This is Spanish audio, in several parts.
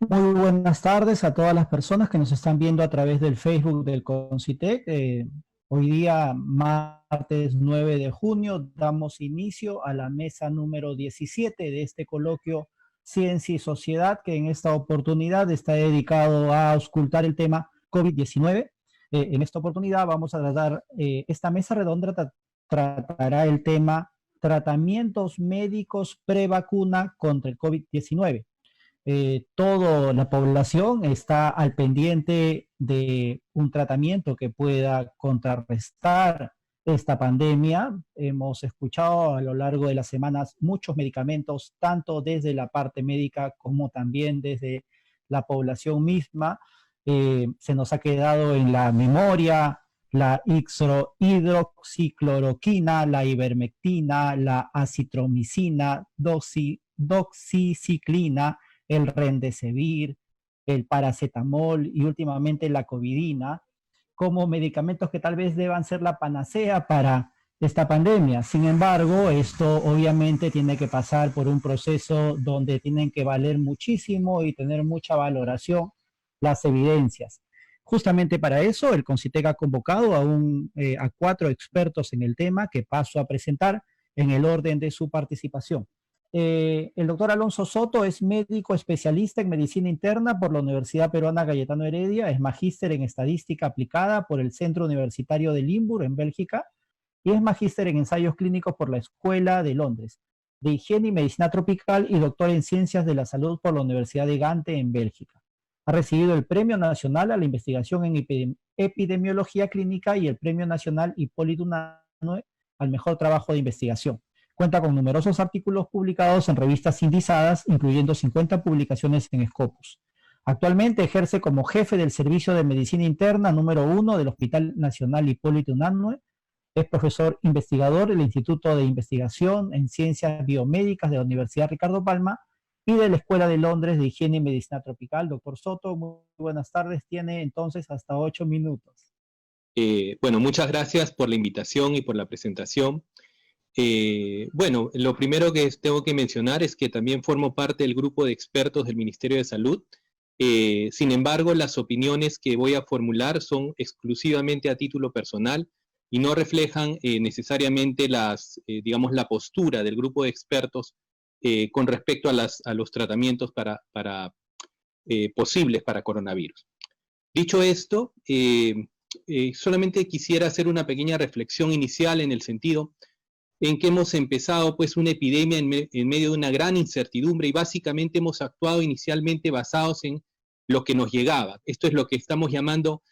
Muy buenas tardes a todas las personas que nos están viendo a través del Facebook del CONCITEC. Hoy día, martes 9 de junio, damos inicio a la mesa número 17 de este coloquio Ciencia y Sociedad, que en esta oportunidad está dedicado a auscultar el tema COVID-19. En esta oportunidad vamos a tratar, esta mesa redonda tratará el tema tratamientos médicos prevacuna contra el COVID-19. Toda la población está al pendiente de un tratamiento que pueda contrarrestar esta pandemia. Hemos escuchado a lo largo de las semanas muchos medicamentos, tanto desde la parte médica como también desde la población misma. Se nos ha quedado en la memoria la hidroxicloroquina, la ivermectina, la acitromicina, doxiciclina, el Remdesivir, el paracetamol y últimamente la covidina, como medicamentos que tal vez deban ser la panacea para esta pandemia. Sin embargo, esto obviamente tiene que pasar por un proceso donde tienen que valer muchísimo y tener mucha valoración las evidencias. Justamente para eso, el CONCITEC ha convocado a 4 expertos en el tema que paso a presentar en el orden de su participación. El doctor Alonso Soto es médico especialista en medicina interna por la Universidad Peruana Cayetano Heredia, es magíster en estadística aplicada por el Centro Universitario de Limburg en Bélgica y es magíster en ensayos clínicos por la Escuela de Londres de Higiene y Medicina Tropical y doctor en Ciencias de la Salud por la Universidad de Gante en Bélgica. Ha recibido el Premio Nacional a la Investigación en Epidemiología Clínica y el Premio Nacional Hipólito Unanue al Mejor Trabajo de Investigación. Cuenta con numerosos artículos publicados en revistas indizadas, incluyendo 50 publicaciones en Scopus. Actualmente ejerce como jefe del Servicio de Medicina Interna número 1 del Hospital Nacional Hipólito Unanue. Es profesor investigador del Instituto de Investigación en Ciencias Biomédicas de la Universidad Ricardo Palma y de la Escuela de Londres de Higiene y Medicina Tropical. Doctor Soto, muy buenas tardes. Tiene entonces hasta 8 minutos. Bueno, muchas gracias por la invitación y por la presentación. Bueno, lo primero que tengo que mencionar es que también formo parte del grupo de expertos del Ministerio de Salud. Sin embargo, las opiniones que voy a formular son exclusivamente a título personal y no reflejan necesariamente digamos, la postura del grupo de expertos con respecto a los tratamientos posibles para coronavirus. Dicho esto, solamente quisiera hacer una pequeña reflexión inicial en el sentido en que hemos empezado pues una epidemia en medio de una gran incertidumbre y básicamente hemos actuado inicialmente basados en lo que nos llegaba. Esto es lo que estamos llamando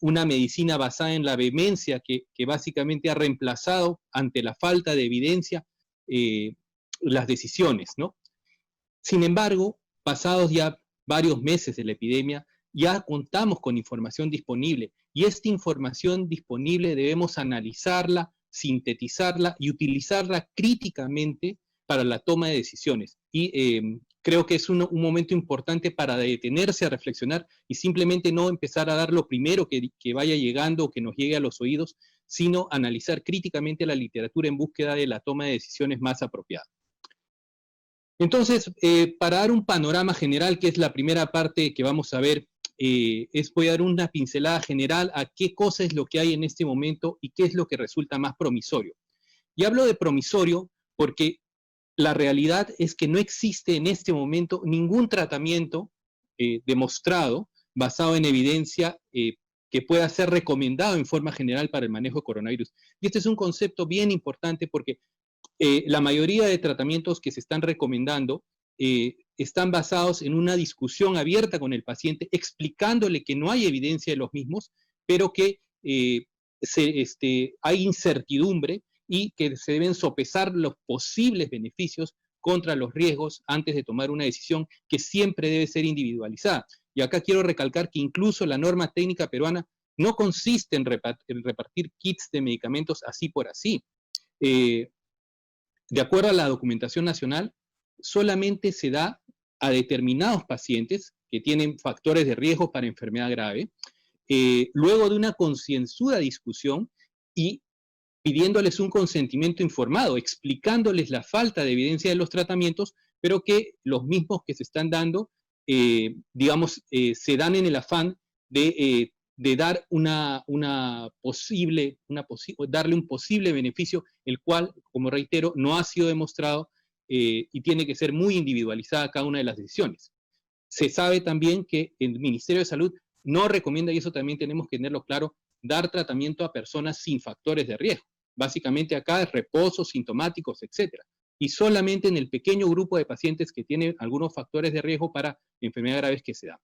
una medicina basada en la vehemencia que básicamente ha reemplazado ante la falta de evidencia las decisiones, ¿no? Sin embargo, pasados ya varios meses de la epidemia, ya contamos con información disponible y esta información disponible debemos analizarla, sintetizarla y utilizarla críticamente para la toma de decisiones. Y creo que es un momento importante para detenerse a reflexionar y simplemente no empezar a dar lo primero que vaya llegando o que nos llegue a los oídos, sino analizar críticamente la literatura en búsqueda de la toma de decisiones más apropiada. Entonces, para dar un panorama general, que es la primera parte que vamos a ver, voy a dar una pincelada general a qué cosa es lo que hay en este momento y qué es lo que resulta más promisorio. Y hablo de promisorio porque la realidad es que no existe en este momento ningún tratamiento demostrado, basado en evidencia, que pueda ser recomendado en forma general para el manejo de coronavirus. Y este es un concepto bien importante porque la mayoría de tratamientos que se están recomendando están basados en una discusión abierta con el paciente, explicándole que no hay evidencia de los mismos, pero que hay incertidumbre y que se deben sopesar los posibles beneficios contra los riesgos antes de tomar una decisión que siempre debe ser individualizada. Y acá quiero recalcar que incluso la norma técnica peruana no consiste en repartir kits de medicamentos así por así. De acuerdo a la documentación nacional, solamente se da a determinados pacientes que tienen factores de riesgo para enfermedad grave, luego de una concienzuda discusión y pidiéndoles un consentimiento informado, explicándoles la falta de evidencia de los tratamientos, pero que los mismos que se están dando digamos, se dan en el afán de dar darle un posible beneficio, el cual, como reitero, no ha sido demostrado y tiene que ser muy individualizada cada una de las decisiones. Se sabe también que el Ministerio de Salud no recomienda, y eso también tenemos que tenerlo claro, dar tratamiento a personas sin factores de riesgo. Básicamente acá es reposo, sintomáticos, etc. Y solamente en el pequeño grupo de pacientes que tienen algunos factores de riesgo para enfermedades graves que se dan.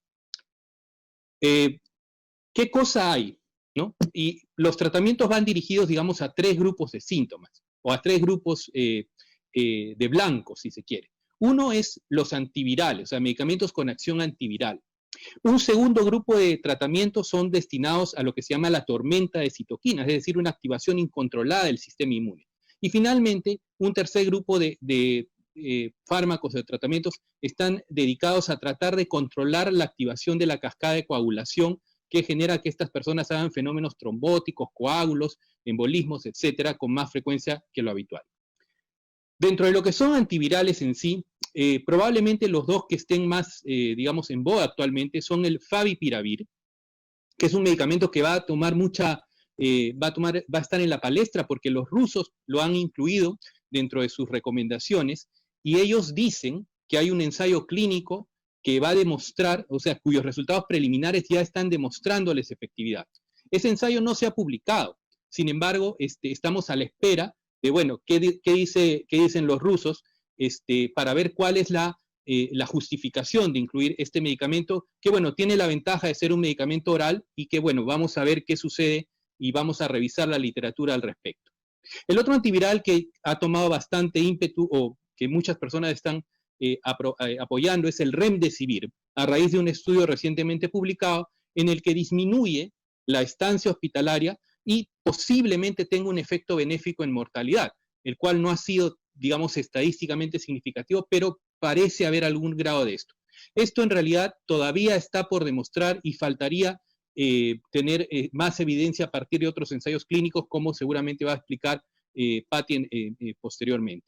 ¿Qué cosa hay? ¿No? Y los tratamientos van dirigidos, digamos, a 3 grupos de síntomas, o a 3 grupos de blancos, si se quiere. Uno es los antivirales, o sea, medicamentos con acción antiviral. Un segundo grupo de tratamientos son destinados a lo que se llama la tormenta de citoquinas, es decir, una activación incontrolada del sistema inmune. Y finalmente, un tercer grupo de fármacos de tratamientos están dedicados a tratar de controlar la activación de la cascada de coagulación que genera que estas personas hagan fenómenos trombóticos, coágulos, embolismos, etcétera, con más frecuencia que lo habitual. Dentro de lo que son antivirales en sí, probablemente los dos que estén más, digamos, en boga actualmente son el favipiravir, que es un medicamento que va a tomar va a estar en la palestra porque los rusos lo han incluido dentro de sus recomendaciones y ellos dicen que hay un ensayo clínico que va a demostrar, o sea, cuyos resultados preliminares ya están demostrándoles efectividad. Ese ensayo no se ha publicado, sin embargo, estamos a la espera de, bueno, qué dicen los rusos para ver cuál es la justificación de incluir este medicamento, que, bueno, tiene la ventaja de ser un medicamento oral y que, bueno, vamos a ver qué sucede y vamos a revisar la literatura al respecto. El otro antiviral que ha tomado bastante ímpetu o que muchas personas están apoyando es el remdesivir, a raíz de un estudio recientemente publicado en el que disminuye la estancia hospitalaria y posiblemente tenga un efecto benéfico en mortalidad, el cual no ha sido, digamos, estadísticamente significativo, pero parece haber algún grado de esto. Esto en realidad todavía está por demostrar y faltaría tener más evidencia a partir de otros ensayos clínicos, como seguramente va a explicar Patti posteriormente.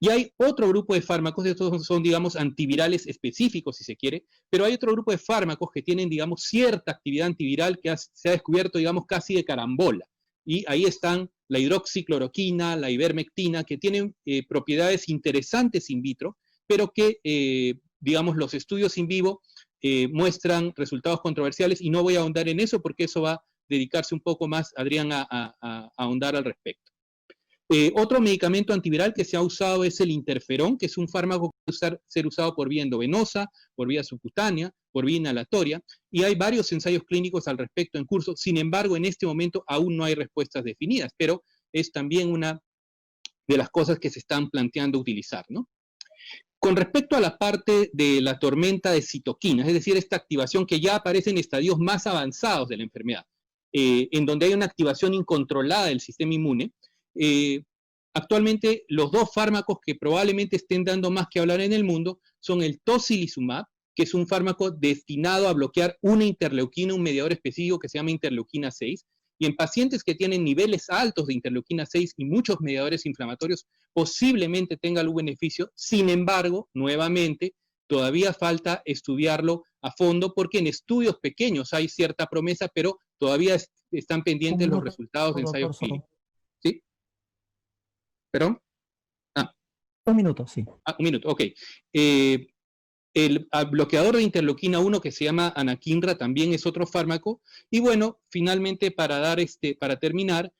Y hay otro grupo de fármacos, estos son, digamos, antivirales específicos, si se quiere, pero hay otro grupo de fármacos que tienen, digamos, cierta actividad antiviral que se ha descubierto, digamos, casi de carambola. Y ahí están la hidroxicloroquina, la ivermectina, que tienen propiedades interesantes in vitro, pero que, digamos, los estudios in vivo muestran resultados controversiales, y no voy a ahondar en eso porque eso va a dedicarse un poco más, Adrián, a ahondar al respecto. Otro medicamento antiviral que se ha usado es el interferón, que es un fármaco que puede ser usado por vía endovenosa, por vía subcutánea, por vía inhalatoria, y hay varios ensayos clínicos al respecto en curso. Sin embargo, en este momento aún no hay respuestas definidas, pero es también una de las cosas que se están planteando utilizar, ¿no? Con respecto a la parte de la tormenta de citoquinas, es decir, esta activación que ya aparece en estadios más avanzados de la enfermedad, en donde hay una activación incontrolada del sistema inmune, actualmente los dos fármacos que probablemente estén dando más que hablar en el mundo son el tocilizumab, que es un fármaco destinado a bloquear una interleuquina, un mediador específico que se llama interleuquina 6, y en pacientes que tienen niveles altos de interleuquina 6 y muchos mediadores inflamatorios, posiblemente tenga algún beneficio. Sin embargo, nuevamente, todavía falta estudiarlo a fondo porque en estudios pequeños hay cierta promesa, pero todavía están pendientes los resultados de ensayos clínicos. ¿Sí? ¿Perdón? Un minuto, sí. Un minuto, ok. El bloqueador de interleuquina 1 que se llama anakinra también es otro fármaco. Y bueno, finalmente para terminar,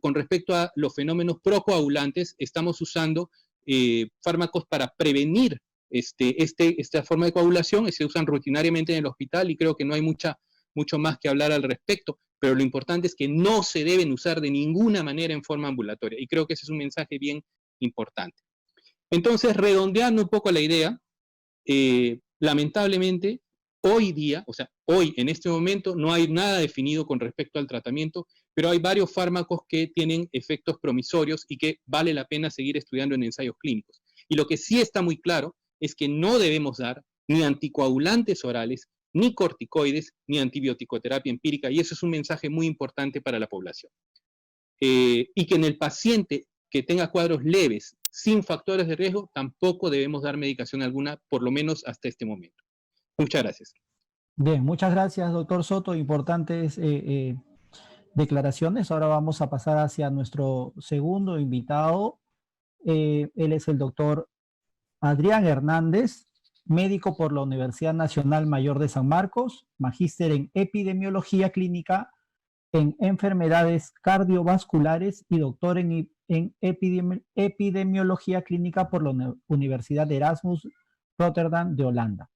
con respecto a los fenómenos procoagulantes, estamos usando fármacos para prevenir esta forma de coagulación, se usan rutinariamente en el hospital y creo que no hay mucho más que hablar al respecto, pero lo importante es que no se deben usar de ninguna manera en forma ambulatoria, y creo que ese es un mensaje bien importante. Entonces, redondeando un poco la idea, lamentablemente, hoy día, o sea, hoy, en este momento, no hay nada definido con respecto al tratamiento, pero hay varios fármacos que tienen efectos promisorios y que vale la pena seguir estudiando en ensayos clínicos. Y lo que sí está muy claro es que no debemos dar ni anticoagulantes orales, ni corticoides, ni antibioticoterapia empírica, y eso es un mensaje muy importante para la población. Y que en el paciente que tenga cuadros leves, sin factores de riesgo, tampoco debemos dar medicación alguna, por lo menos hasta este momento. Muchas gracias. Bien, muchas gracias, doctor Soto. Importantes declaraciones. Ahora vamos a pasar hacia nuestro segundo invitado. Él es el doctor Adrián Hernández, médico por la Universidad Nacional Mayor de San Marcos, magíster en epidemiología clínica, en enfermedades cardiovasculares y doctor en epidemiología clínica por la Universidad de Erasmus Rotterdam de Holanda.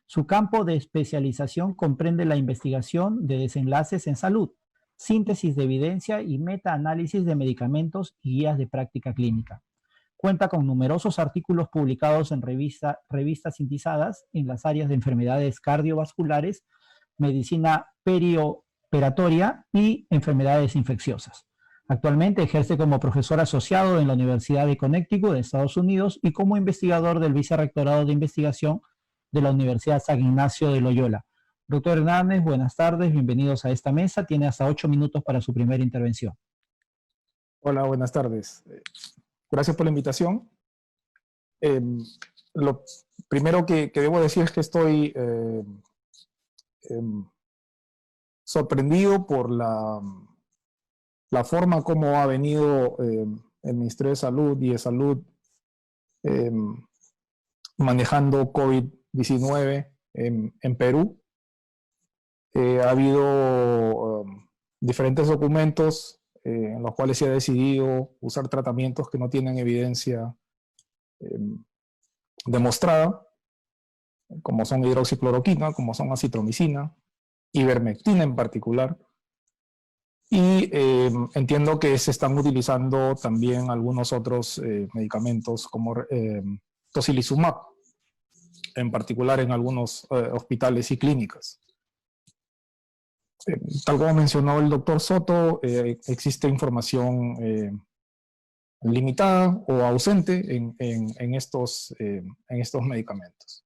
Su campo de especialización comprende la investigación de desenlaces en salud, síntesis de evidencia y metaanálisis de medicamentos y guías de práctica clínica. Cuenta con numerosos artículos publicados en revistas sintizadas en las áreas de enfermedades cardiovasculares, medicina perioperatoria y enfermedades infecciosas. Actualmente ejerce como profesor asociado en la Universidad de Connecticut de Estados Unidos y como investigador del Vicerrectorado de Investigación de la Universidad San Ignacio de Loyola. Doctor Hernández, buenas tardes, bienvenidos a esta mesa. Tiene hasta 8 minutos para su primera intervención. Hola, buenas tardes. Gracias por la invitación. Lo primero que debo decir es que estoy sorprendido por la forma como ha venido el Ministerio de Salud y de Salud manejando COVID-19 en Perú. Ha habido diferentes documentos en los cuales se ha decidido usar tratamientos que no tienen evidencia demostrada, como son hidroxicloroquina, como son acitromicina, ivermectina en particular. Y entiendo que se están utilizando también algunos otros medicamentos como tocilizumab, en particular en algunos hospitales y clínicas. Tal como mencionó el doctor Soto, existe información limitada o ausente en estos medicamentos.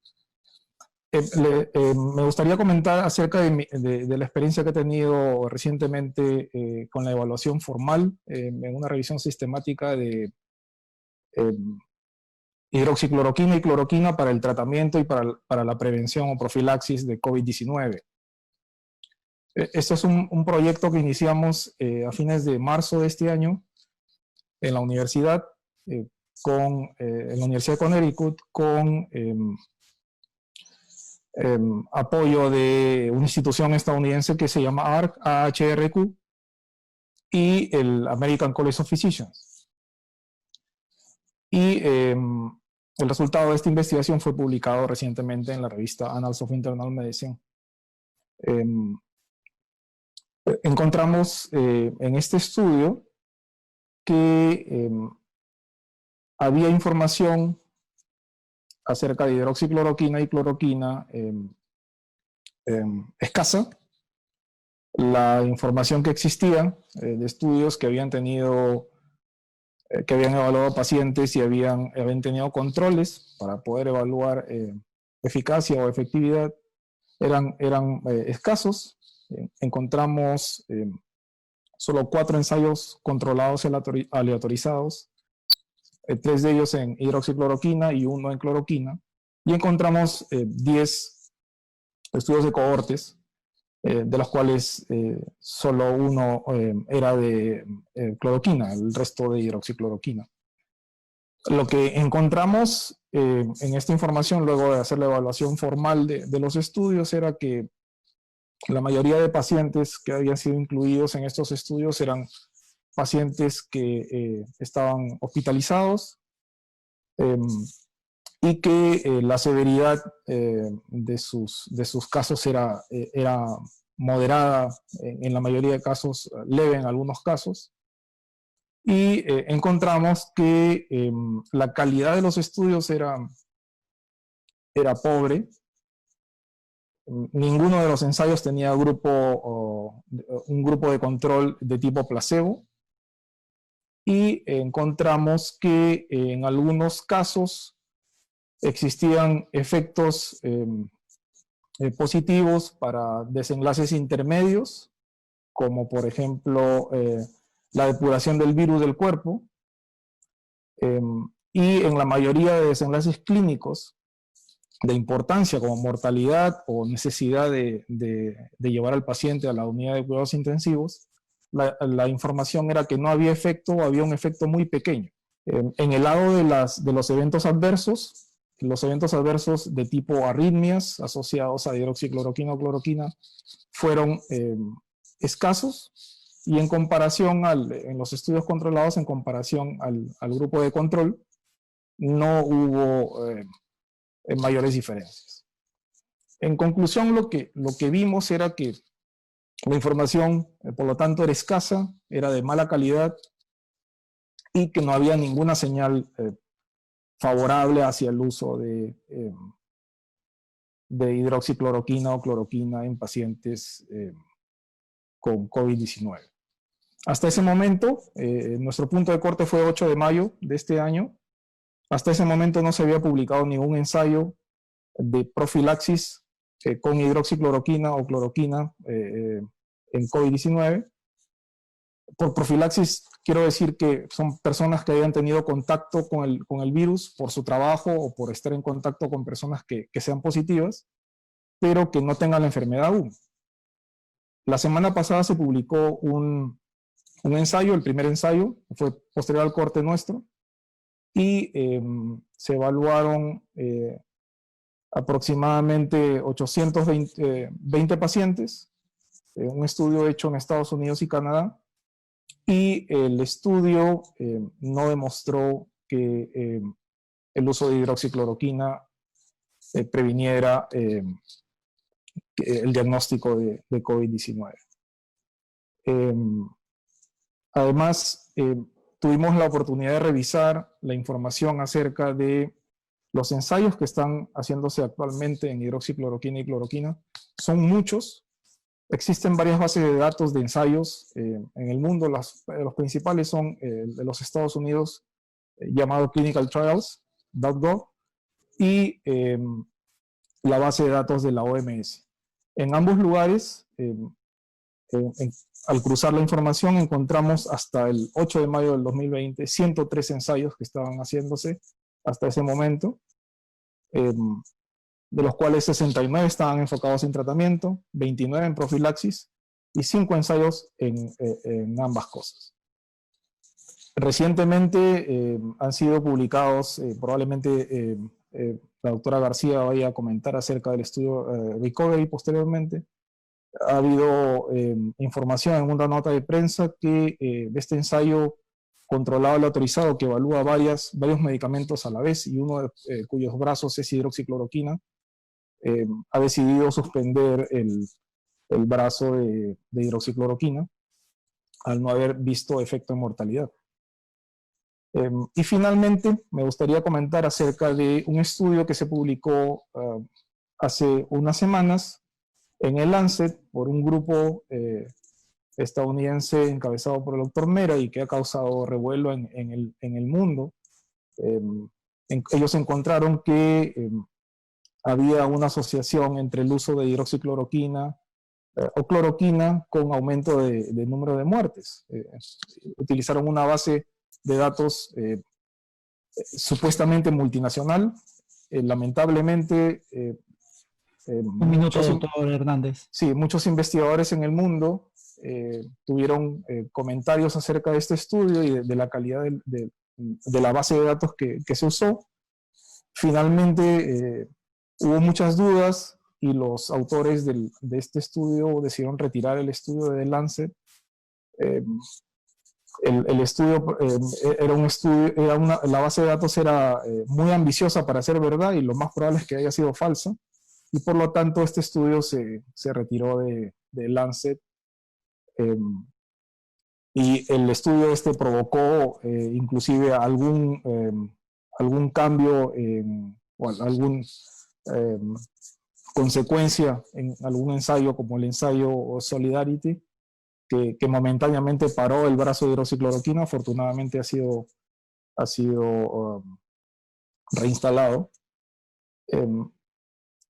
Me gustaría comentar acerca de la experiencia que he tenido recientemente con la evaluación formal en una revisión sistemática de hidroxicloroquina y cloroquina para el tratamiento y para la prevención o profilaxis de COVID-19. Este es un proyecto que iniciamos a fines de marzo de este año en la universidad, en la Universidad de Connecticut, con apoyo de una institución estadounidense que se llama AHRQ y el American College of Physicians. Y el resultado de esta investigación fue publicado recientemente en la revista Annals of Internal Medicine. Encontramos en este estudio que había información acerca de hidroxicloroquina y cloroquina escasa. La información que existía de estudios que habían evaluado pacientes y habían tenido controles para poder evaluar eficacia o efectividad eran escasos. Encontramos solo 4 ensayos controlados aleatorizados, 3 de ellos en hidroxicloroquina y 1 en cloroquina, y encontramos 10 estudios de cohortes, de los cuales solo 1 era de cloroquina, el resto de hidroxicloroquina. Lo que encontramos en esta información, luego de hacer la evaluación formal de los estudios, era que la mayoría de pacientes que habían sido incluidos en estos estudios eran pacientes que estaban hospitalizados y que la severidad de sus casos era moderada, en la mayoría de casos leve en algunos casos. Y encontramos que la calidad de los estudios era pobre. Ninguno de los ensayos tenía un grupo de control de tipo placebo, y encontramos que en algunos casos existían efectos positivos para desenlaces intermedios, como por ejemplo la depuración del virus del cuerpo, y en la mayoría de desenlaces clínicos de importancia como mortalidad o necesidad de llevar al paciente a la unidad de cuidados intensivos, la información era que no había efecto o había un efecto muy pequeño. En el lado de los eventos adversos de tipo arritmias asociados a hidroxicloroquina o cloroquina fueron escasos, y en comparación en los estudios controlados, en comparación al grupo de control, no hubo mayores diferencias. En conclusión, lo que vimos era que la información, por lo tanto, era escasa, era de mala calidad, y que no había ninguna señal favorable hacia el uso de hidroxicloroquina o cloroquina en pacientes con COVID-19. Hasta ese momento, nuestro punto de corte fue 8 de mayo de este año. Hasta ese momento no se había publicado ningún ensayo de profilaxis con hidroxicloroquina o cloroquina en COVID-19. Por profilaxis quiero decir que son personas que hayan tenido contacto con el virus por su trabajo o por estar en contacto con personas que sean positivas, pero que no tengan la enfermedad aún. La semana pasada se publicó un ensayo, el primer ensayo, fue posterior al corte nuestro, y se evaluaron aproximadamente 820 pacientes, un estudio hecho en Estados Unidos y Canadá, y el estudio no demostró que el uso de hidroxicloroquina previniera el diagnóstico de COVID-19. Además, tuvimos la oportunidad de revisar la información acerca de los ensayos que están haciéndose actualmente en hidroxicloroquina y cloroquina. Son muchos. Existen varias bases de datos de ensayos en el mundo. Los principales son de los Estados Unidos, llamado clinicaltrials.gov, y la base de datos de la OMS. En ambos lugares, al cruzar la información, encontramos hasta el 8 de mayo del 2020 103 ensayos que estaban haciéndose hasta ese momento, de los cuales 69 estaban enfocados en tratamiento, 29 en profilaxis y 5 ensayos en ambas cosas. Recientemente han sido publicados, probablemente la doctora García vaya a comentar acerca del estudio Recovery posteriormente. Ha habido información en una nota de prensa que este ensayo controlado y autorizado, que evalúa varios medicamentos a la vez, y uno cuyos brazos es hidroxicloroquina, ha decidido suspender el brazo de hidroxicloroquina al no haber visto efecto en mortalidad. Y finalmente me gustaría comentar acerca de un estudio que se publicó hace unas semanas en el Lancet por un grupo estadounidense encabezado por el doctor Mera, y que ha causado revuelo en el mundo. Ellos encontraron que había una asociación entre el uso de hidroxicloroquina o cloroquina con aumento de número de muertes. Utilizaron una base de datos supuestamente multinacional. Lamentablemente, un minuto, doctor Hernández. Sí, muchos investigadores en el mundo tuvieron comentarios acerca de este estudio y de la calidad de la base de datos que se usó. Finalmente, hubo muchas dudas, y los autores de este estudio decidieron retirar el estudio de The Lancet. El estudio era un estudio, la base de datos era muy ambiciosa para ser verdad, y lo más probable es que haya sido falsa, y por lo tanto este estudio se retiró de Lancet. Y el estudio provocó inclusive algún cambio o alguna consecuencia en algún ensayo, como el ensayo Solidarity, que momentáneamente paró el brazo de hidroxicloroquina. Afortunadamente ha sido reinstalado.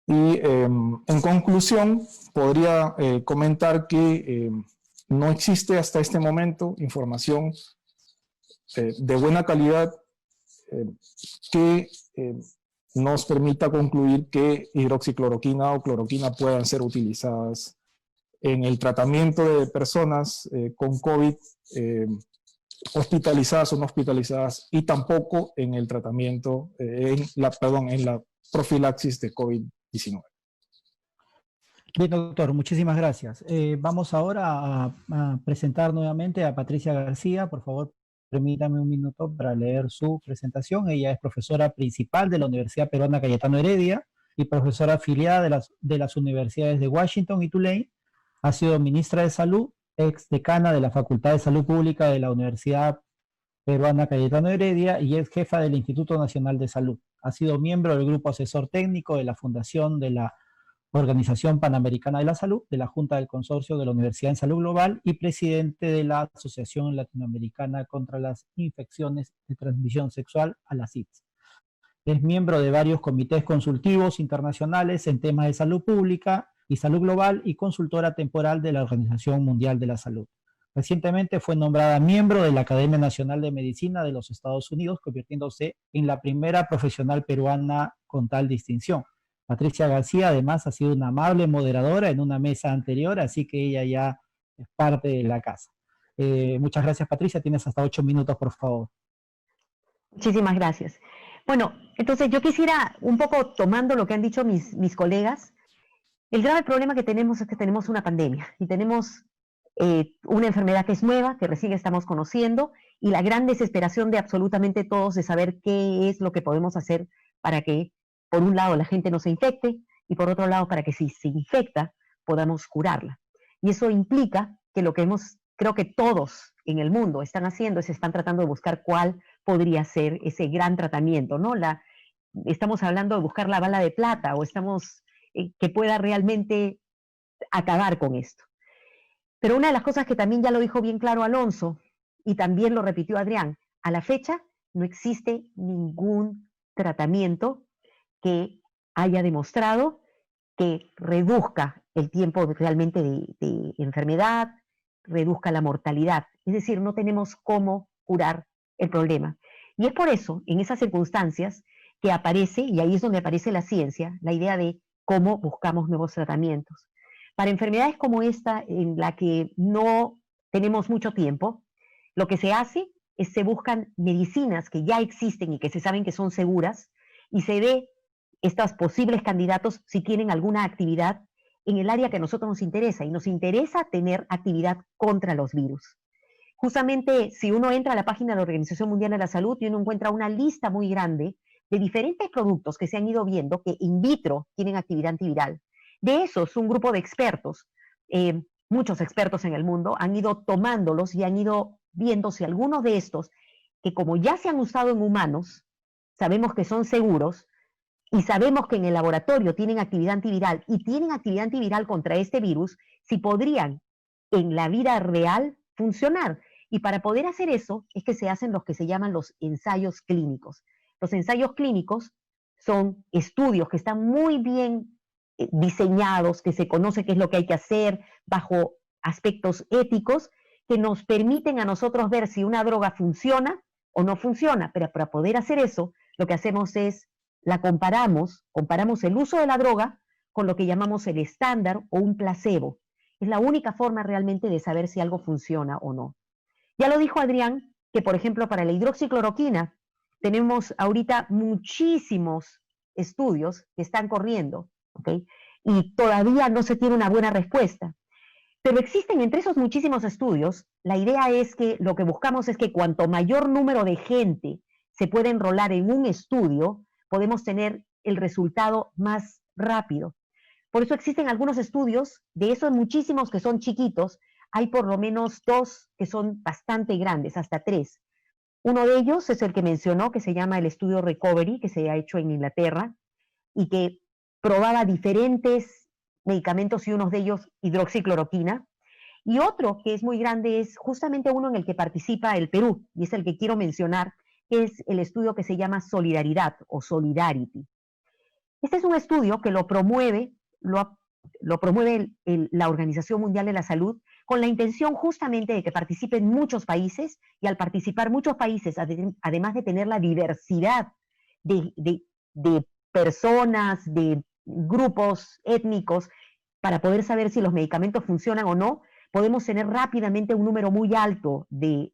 En conclusión, podría comentar que no existe hasta este momento información de buena calidad que nos permita concluir que hidroxicloroquina o cloroquina puedan ser utilizadas en el tratamiento de personas con COVID, hospitalizadas o no hospitalizadas, y tampoco en el tratamiento, en la profilaxis de COVID-19. Bien, doctor, muchísimas gracias. Vamos ahora a presentar nuevamente a Patricia García. Por favor, permítame un minuto para leer su presentación. Ella es profesora principal de la Universidad Peruana Cayetano Heredia y profesora afiliada de las universidades de Washington y Tulane. Ha sido ministra de Salud, ex decana de la Facultad de Salud Pública de la Universidad Peruana Cayetano Heredia y es jefa del Instituto Nacional de Salud. Ha sido miembro del Grupo Asesor Técnico de la Fundación de la Organización Panamericana de la Salud, de la Junta del Consorcio de la Universidad en Salud Global y presidente de la Asociación Latinoamericana contra las Infecciones de Transmisión Sexual, ALACITS. Es miembro de varios comités consultivos internacionales en temas de salud pública y salud global y consultora temporal de la Organización Mundial de la Salud. Recientemente fue nombrada miembro de la Academia Nacional de Medicina de los Estados Unidos, convirtiéndose en la primera profesional peruana con tal distinción. Patricia García, además, ha sido una amable moderadora en una mesa anterior, así que ella ya es parte de la casa. Muchas gracias, Patricia. Tienes hasta 8 minutos, por favor. Muchísimas gracias. Bueno, entonces yo quisiera, un poco tomando lo que han dicho mis colegas, el grave problema que tenemos es que tenemos una pandemia y tenemos una enfermedad que es nueva, que recién estamos conociendo, y la gran desesperación de absolutamente todos de saber qué es lo que podemos hacer para que, por un lado, la gente no se infecte, y por otro lado, para que si se infecta, podamos curarla. Y eso implica que lo que creo que todos en el mundo están haciendo es están tratando de buscar cuál podría ser ese gran tratamiento, ¿no? Estamos hablando de buscar la bala de plata, o estamos que pueda realmente acabar con esto. Pero una de las cosas que también ya lo dijo bien claro Alonso, y también lo repitió Adrián, a la fecha no existe ningún tratamiento que haya demostrado que reduzca el tiempo realmente de enfermedad, reduzca la mortalidad. Es decir, no tenemos cómo curar el problema. Y es por eso, en esas circunstancias, que aparece, y ahí es donde aparece la ciencia, la idea de cómo buscamos nuevos tratamientos. Para enfermedades como esta, en la que no tenemos mucho tiempo, lo que se hace es se buscan medicinas que ya existen y que se saben que son seguras, y se ve estos posibles candidatos si tienen alguna actividad en el área que a nosotros nos interesa, y nos interesa tener actividad contra los virus. Justamente, si uno entra a la página de la Organización Mundial de la Salud, y uno encuentra una lista muy grande de diferentes productos que se han ido viendo que in vitro tienen actividad antiviral. De esos, un grupo de expertos, muchos expertos en el mundo, han ido tomándolos y han ido viendo si algunos de estos, que como ya se han usado en humanos, sabemos que son seguros, y sabemos que en el laboratorio tienen actividad antiviral y tienen actividad antiviral contra este virus, si podrían en la vida real funcionar. Y para poder hacer eso es que se hacen los que se llaman los ensayos clínicos. Los ensayos clínicos son estudios que están muy bien diseñados, que se conoce qué es lo que hay que hacer bajo aspectos éticos, que nos permiten a nosotros ver si una droga funciona o no funciona. Pero para poder hacer eso, lo que hacemos es comparamos el uso de la droga con lo que llamamos el estándar o un placebo. Es la única forma realmente de saber si algo funciona o no. Ya lo dijo Adrián, que por ejemplo para la hidroxicloroquina tenemos ahorita muchísimos estudios que están corriendo, ¿okay? Y todavía no se tiene una buena respuesta. Pero existen entre esos muchísimos estudios, la idea es que lo que buscamos es que cuanto mayor número de gente se pueda enrolar en un estudio, podemos tener el resultado más rápido. Por eso existen algunos estudios, de esos muchísimos que son chiquitos, hay por lo menos 2 que son bastante grandes, hasta 3. Uno de ellos es el que mencionó, que se llama el estudio Recovery, que se ha hecho en Inglaterra, y que probaba diferentes medicamentos, y uno de ellos hidroxicloroquina. Y otro que es muy grande es justamente uno en el que participa el Perú, y es el que quiero mencionar, que es el estudio que se llama Solidaridad o Solidarity. Este es un estudio que lo promueve la Organización Mundial de la Salud, con la intención justamente de que participen muchos países, y al participar muchos países, además de tener la diversidad de personas, de grupos étnicos, para poder saber si los medicamentos funcionan o no, podemos tener rápidamente un número muy alto de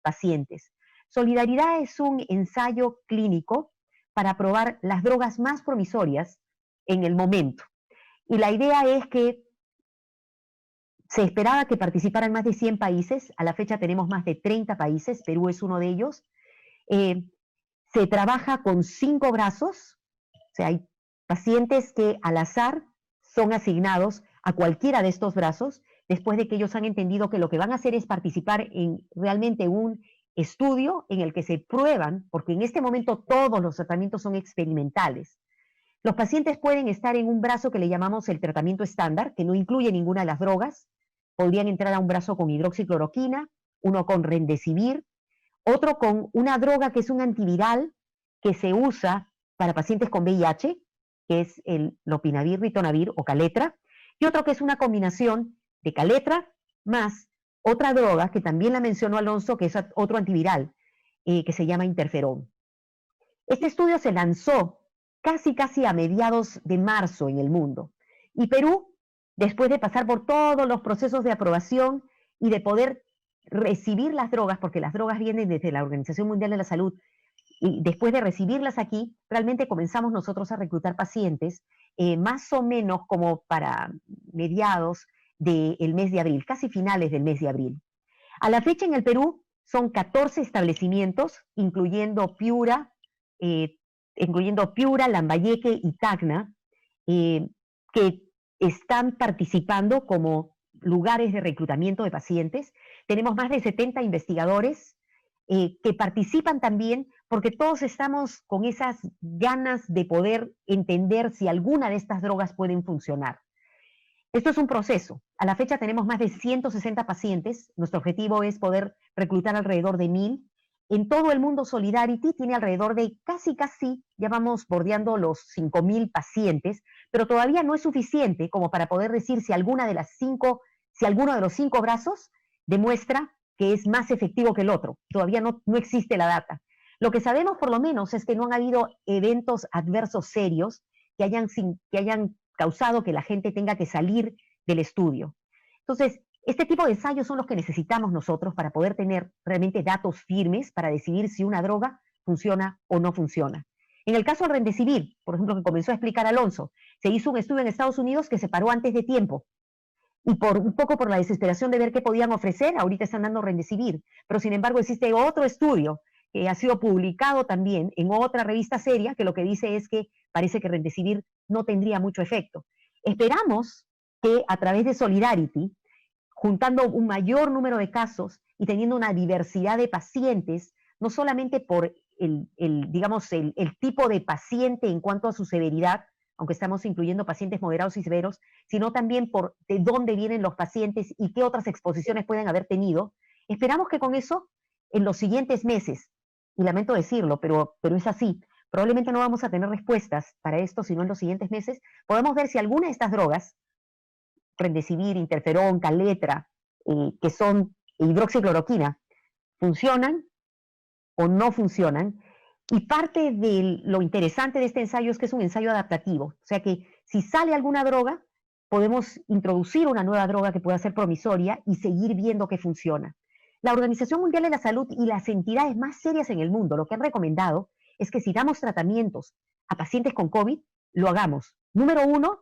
pacientes. Solidaridad es un ensayo clínico para probar las drogas más promisorias en el momento. Y la idea es que se esperaba que participaran más de 100 países, a la fecha tenemos más de 30 países, Perú es uno de ellos. Se trabaja con 5 brazos, o sea, hay pacientes que al azar son asignados a cualquiera de estos brazos, después de que ellos han entendido que lo que van a hacer es participar en realmente un estudio en el que se prueban, porque en este momento todos los tratamientos son experimentales. Los pacientes pueden estar en un brazo que le llamamos el tratamiento estándar, que no incluye ninguna de las drogas. Podrían entrar a un brazo con hidroxicloroquina, uno con remdesivir, otro con una droga que es un antiviral que se usa para pacientes con VIH, que es el lopinavir, ritonavir o caletra, y otro que es una combinación de caletra más otra droga que también la mencionó Alonso, que es otro antiviral, que se llama interferón. Este estudio se lanzó casi a mediados de marzo en el mundo. Y Perú, después de pasar por todos los procesos de aprobación y de poder recibir las drogas, porque las drogas vienen desde la Organización Mundial de la Salud, y después de recibirlas aquí, realmente comenzamos nosotros a reclutar pacientes, más o menos como para mediados del mes de abril, casi finales del mes de abril. A la fecha en el Perú son 14 establecimientos, incluyendo Piura, Lambayeque y Tacna, que están participando como lugares de reclutamiento de pacientes. Tenemos más de 70 investigadores que participan también porque todos estamos con esas ganas de poder entender si alguna de estas drogas pueden funcionar. Esto es un proceso. A la fecha tenemos más de 160 pacientes. Nuestro objetivo es poder reclutar alrededor de 1000. En todo el mundo Solidarity tiene alrededor de casi, ya vamos bordeando los 5000 pacientes, pero todavía no es suficiente como para poder decir si alguno de los 5 brazos demuestra que es más efectivo que el otro. Todavía no existe la data. Lo que sabemos por lo menos es que no han habido eventos adversos serios que hayan causado que la gente tenga que salir del estudio. Entonces, este tipo de ensayos son los que necesitamos nosotros para poder tener realmente datos firmes para decidir si una droga funciona o no funciona. En el caso del remdesivir, por ejemplo, que comenzó a explicar Alonso, se hizo un estudio en Estados Unidos que se paró antes de tiempo. Y un poco por la desesperación de ver qué podían ofrecer, ahorita están dando remdesivir. Pero sin embargo existe otro estudio que ha sido publicado también en otra revista seria, que lo que dice es que parece que remdesivir no tendría mucho efecto. Esperamos que a través de Solidarity, juntando un mayor número de casos y teniendo una diversidad de pacientes, no solamente por el tipo de paciente en cuanto a su severidad, aunque estamos incluyendo pacientes moderados y severos, sino también por de dónde vienen los pacientes y qué otras exposiciones pueden haber tenido. Esperamos que con eso, en los siguientes meses, y lamento decirlo, pero es así, probablemente no vamos a tener respuestas para esto, sino en los siguientes meses, podemos ver si alguna de estas drogas, remdesivir, interferón, caletra, que son hidroxicloroquina, funcionan o no funcionan. Y parte de lo interesante de este ensayo es que es un ensayo adaptativo. O sea que si sale alguna droga, podemos introducir una nueva droga que pueda ser promisoria y seguir viendo que funciona. La Organización Mundial de la Salud y las entidades más serias en el mundo lo que han recomendado es que si damos tratamientos a pacientes con COVID, lo hagamos. Número 1,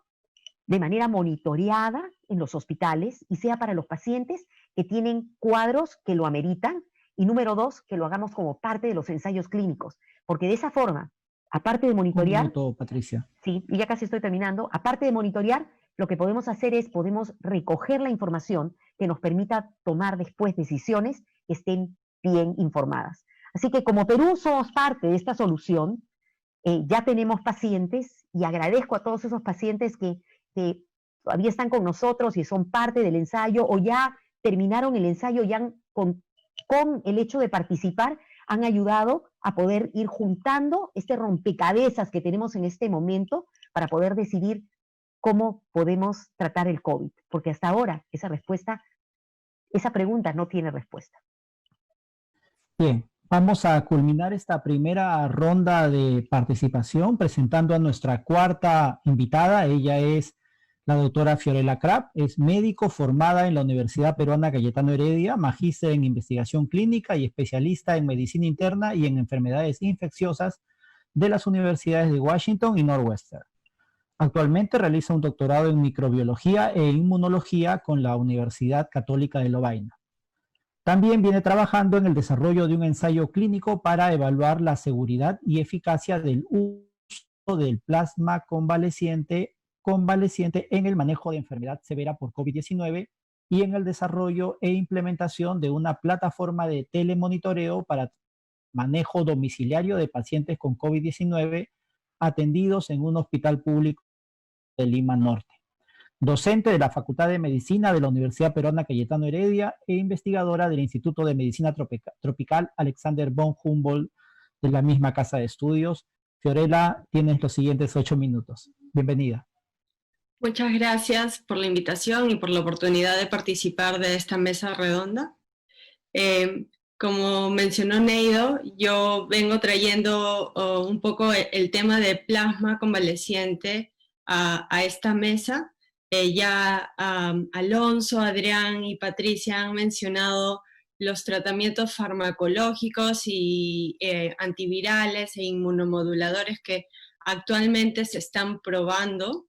de manera monitoreada en los hospitales y sea para los pacientes que tienen cuadros que lo ameritan. Y número 2, que lo hagamos como parte de los ensayos clínicos. Porque de esa forma, aparte de monitorear... Un minuto, Patricia. Sí, y ya casi estoy terminando. Aparte de monitorear, lo que podemos hacer es, podemos recoger la información que nos permita tomar después decisiones que estén bien informadas. Así que como Perú somos parte de esta solución, ya tenemos pacientes y agradezco a todos esos pacientes que todavía están con nosotros y son parte del ensayo o ya terminaron el ensayo y han con el hecho de participar, han ayudado a poder ir juntando este rompecabezas que tenemos en este momento para poder decidir cómo podemos tratar el COVID. Porque hasta ahora esa pregunta no tiene respuesta. Bien, Vamos a culminar esta primera ronda de participación presentando a nuestra cuarta invitada. Ella es la doctora Fiorella Crab, es médico formada en la Universidad Peruana Cayetano Heredia, magíster en investigación clínica y especialista en medicina interna y en enfermedades infecciosas de las universidades de Washington y Northwestern. Actualmente realiza un doctorado en microbiología e inmunología con la Universidad Católica de Lovaina. También viene trabajando en el desarrollo de un ensayo clínico para evaluar la seguridad y eficacia del uso del plasma convaleciente en el manejo de enfermedad severa por COVID-19 y en el desarrollo e implementación de una plataforma de telemonitoreo para manejo domiciliario de pacientes con COVID-19 atendidos en un hospital público de Lima Norte. Docente de la Facultad de Medicina de la Universidad Peruana Cayetano Heredia e investigadora del Instituto de Medicina Tropical Alexander von Humboldt de la misma casa de estudios. Fiorella, tienes los siguientes 8 minutos. Bienvenida. Muchas gracias por la invitación y por la oportunidad de participar de esta mesa redonda. Como mencionó Neido, yo vengo trayendo un poco el tema de plasma convaleciente a esta mesa. Ya Alonso, Adrián y Patricia han mencionado los tratamientos farmacológicos y antivirales e inmunomoduladores que actualmente se están probando,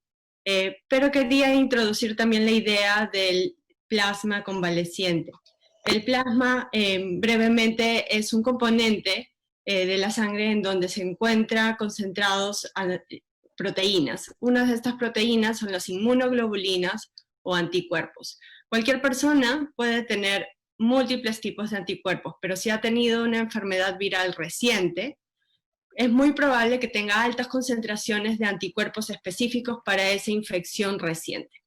pero quería introducir también la idea del plasma convaleciente. El plasma, brevemente, es un componente de la sangre en donde se encuentran concentrados proteínas. Una de estas proteínas son las inmunoglobulinas o anticuerpos. Cualquier persona puede tener múltiples tipos de anticuerpos, pero si ha tenido una enfermedad viral reciente, es muy probable que tenga altas concentraciones de anticuerpos específicos para esa infección reciente.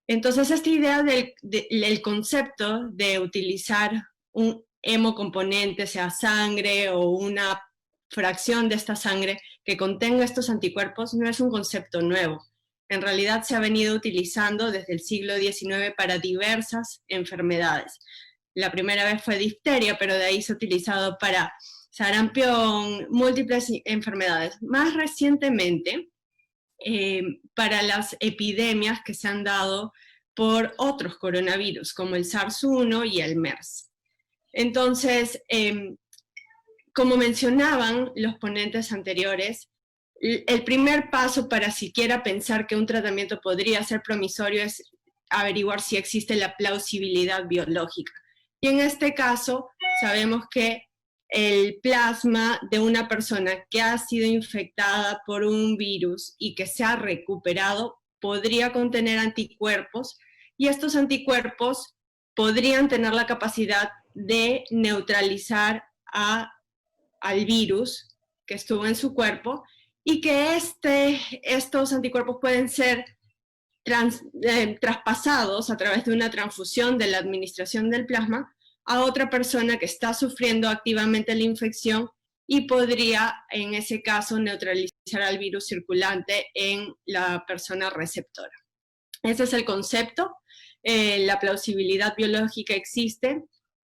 Entonces, esta idea del concepto de utilizar un hemocomponente, sea sangre o una fracción de esta sangre que contenga estos anticuerpos, no es un concepto nuevo. En realidad se ha venido utilizando desde el siglo XIX para diversas enfermedades. La primera vez fue difteria, pero de ahí se ha utilizado para sarampión, múltiples enfermedades. Más recientemente, para las epidemias que se han dado por otros coronavirus, como el SARS-1 y el MERS. Entonces, como mencionaban los ponentes anteriores, el primer paso para siquiera pensar que un tratamiento podría ser promisorio es averiguar si existe la plausibilidad biológica. Y en este caso, sabemos que el plasma de una persona que ha sido infectada por un virus y que se ha recuperado podría contener anticuerpos, y estos anticuerpos podrían tener la capacidad de neutralizar al virus que estuvo en su cuerpo, y que estos anticuerpos pueden ser traspasados a través de una transfusión de la administración del plasma a otra persona que está sufriendo activamente la infección y podría, en ese caso, neutralizar al virus circulante en la persona receptora. Ese es el concepto. La plausibilidad biológica existe.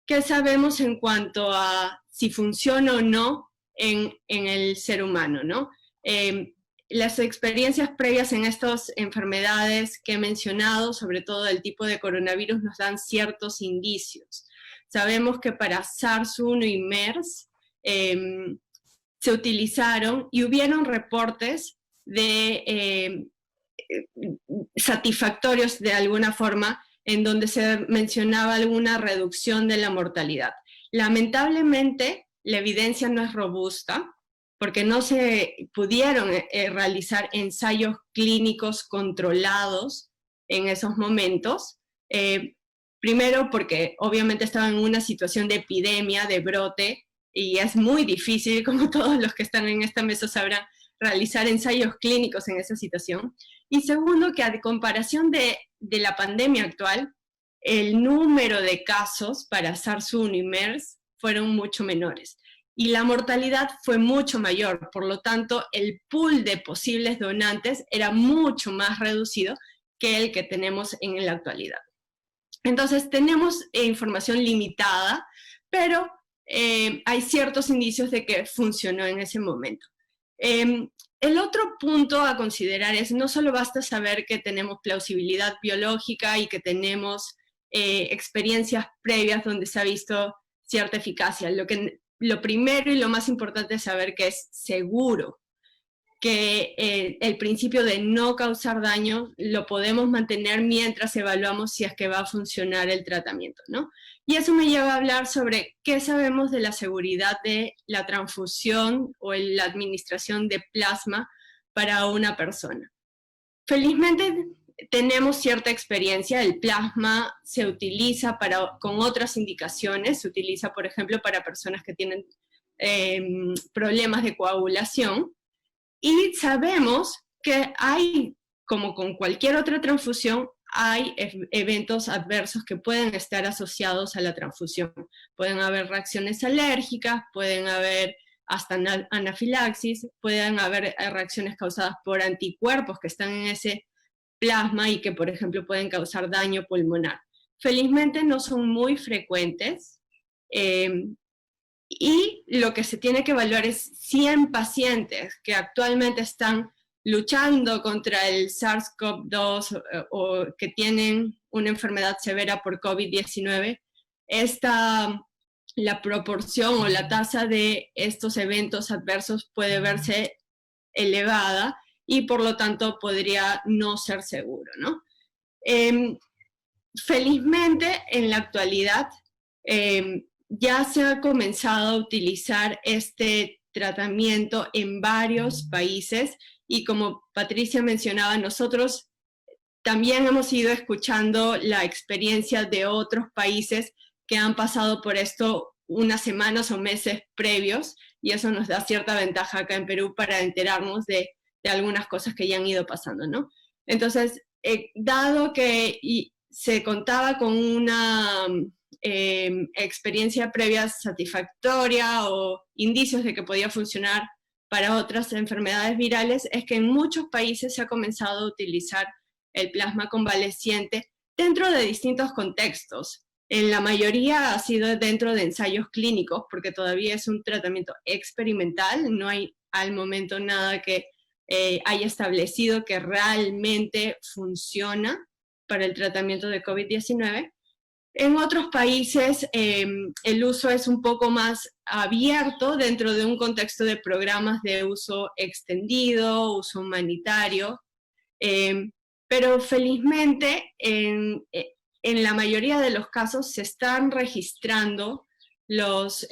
¿Qué sabemos en cuanto a si funciona o no en el ser humano, ¿no? Las experiencias previas en estas enfermedades que he mencionado, sobre todo del tipo de coronavirus, nos dan ciertos indicios. Sabemos que para SARS-1 y MERS se utilizaron y hubieron reportes de satisfactorios de alguna forma en donde se mencionaba alguna reducción de la mortalidad. Lamentablemente, la evidencia no es robusta porque no se pudieron realizar ensayos clínicos controlados en esos momentos. Primero porque obviamente estaban en una situación de epidemia, de brote, y es muy difícil, como todos los que están en esta mesa sabrán, realizar ensayos clínicos en esa situación. Y segundo, que a comparación de la pandemia actual, el número de casos para SARS-1 y MERS fueron mucho menores. Y la mortalidad fue mucho mayor, por lo tanto, el pool de posibles donantes era mucho más reducido que el que tenemos en la actualidad. Entonces, tenemos información limitada, pero hay ciertos indicios de que funcionó en ese momento. El otro punto a considerar es, no solo basta saber que tenemos plausibilidad biológica y que tenemos experiencias previas donde se ha visto cierta eficacia. Lo primero y lo más importante es saber que es seguro, que el principio de no causar daño lo podemos mantener mientras evaluamos si es que va a funcionar el tratamiento, ¿no? Y eso me lleva a hablar sobre qué sabemos de la seguridad de la transfusión o la administración de plasma para una persona. Felizmente tenemos cierta experiencia, el plasma se utiliza con otras indicaciones, se utiliza, por ejemplo, para personas que tienen problemas de coagulación, y sabemos que hay, como con cualquier otra transfusión, hay eventos adversos que pueden estar asociados a la transfusión. Pueden haber reacciones alérgicas, pueden haber hasta anafilaxis, pueden haber reacciones causadas por anticuerpos que están en ese plasma y que, por ejemplo, pueden causar daño pulmonar. Felizmente no son muy frecuentes, y lo que se tiene que evaluar es 100 pacientes que actualmente están luchando contra el SARS-CoV-2 o que tienen una enfermedad severa por COVID-19, la proporción o la tasa de estos eventos adversos puede verse elevada y por lo tanto podría no ser seguro, ¿no? Felizmente, en la actualidad, ya se ha comenzado a utilizar este tratamiento en varios países y como Patricia mencionaba, nosotros también hemos ido escuchando la experiencia de otros países que han pasado por esto unas semanas o meses previos y eso nos da cierta ventaja acá en Perú para enterarnos de algunas cosas que ya han ido pasando, ¿no? Entonces, dado que se contaba con una experiencia previa satisfactoria o indicios de que podía funcionar para otras enfermedades virales, es que en muchos países se ha comenzado a utilizar el plasma convaleciente dentro de distintos contextos. En la mayoría ha sido dentro de ensayos clínicos, porque todavía es un tratamiento experimental, no hay al momento nada que haya establecido que realmente funciona para el tratamiento de COVID-19. En otros países el uso es un poco más abierto dentro de un contexto de programas de uso extendido, uso humanitario, pero felizmente en la mayoría de los casos se están registrando los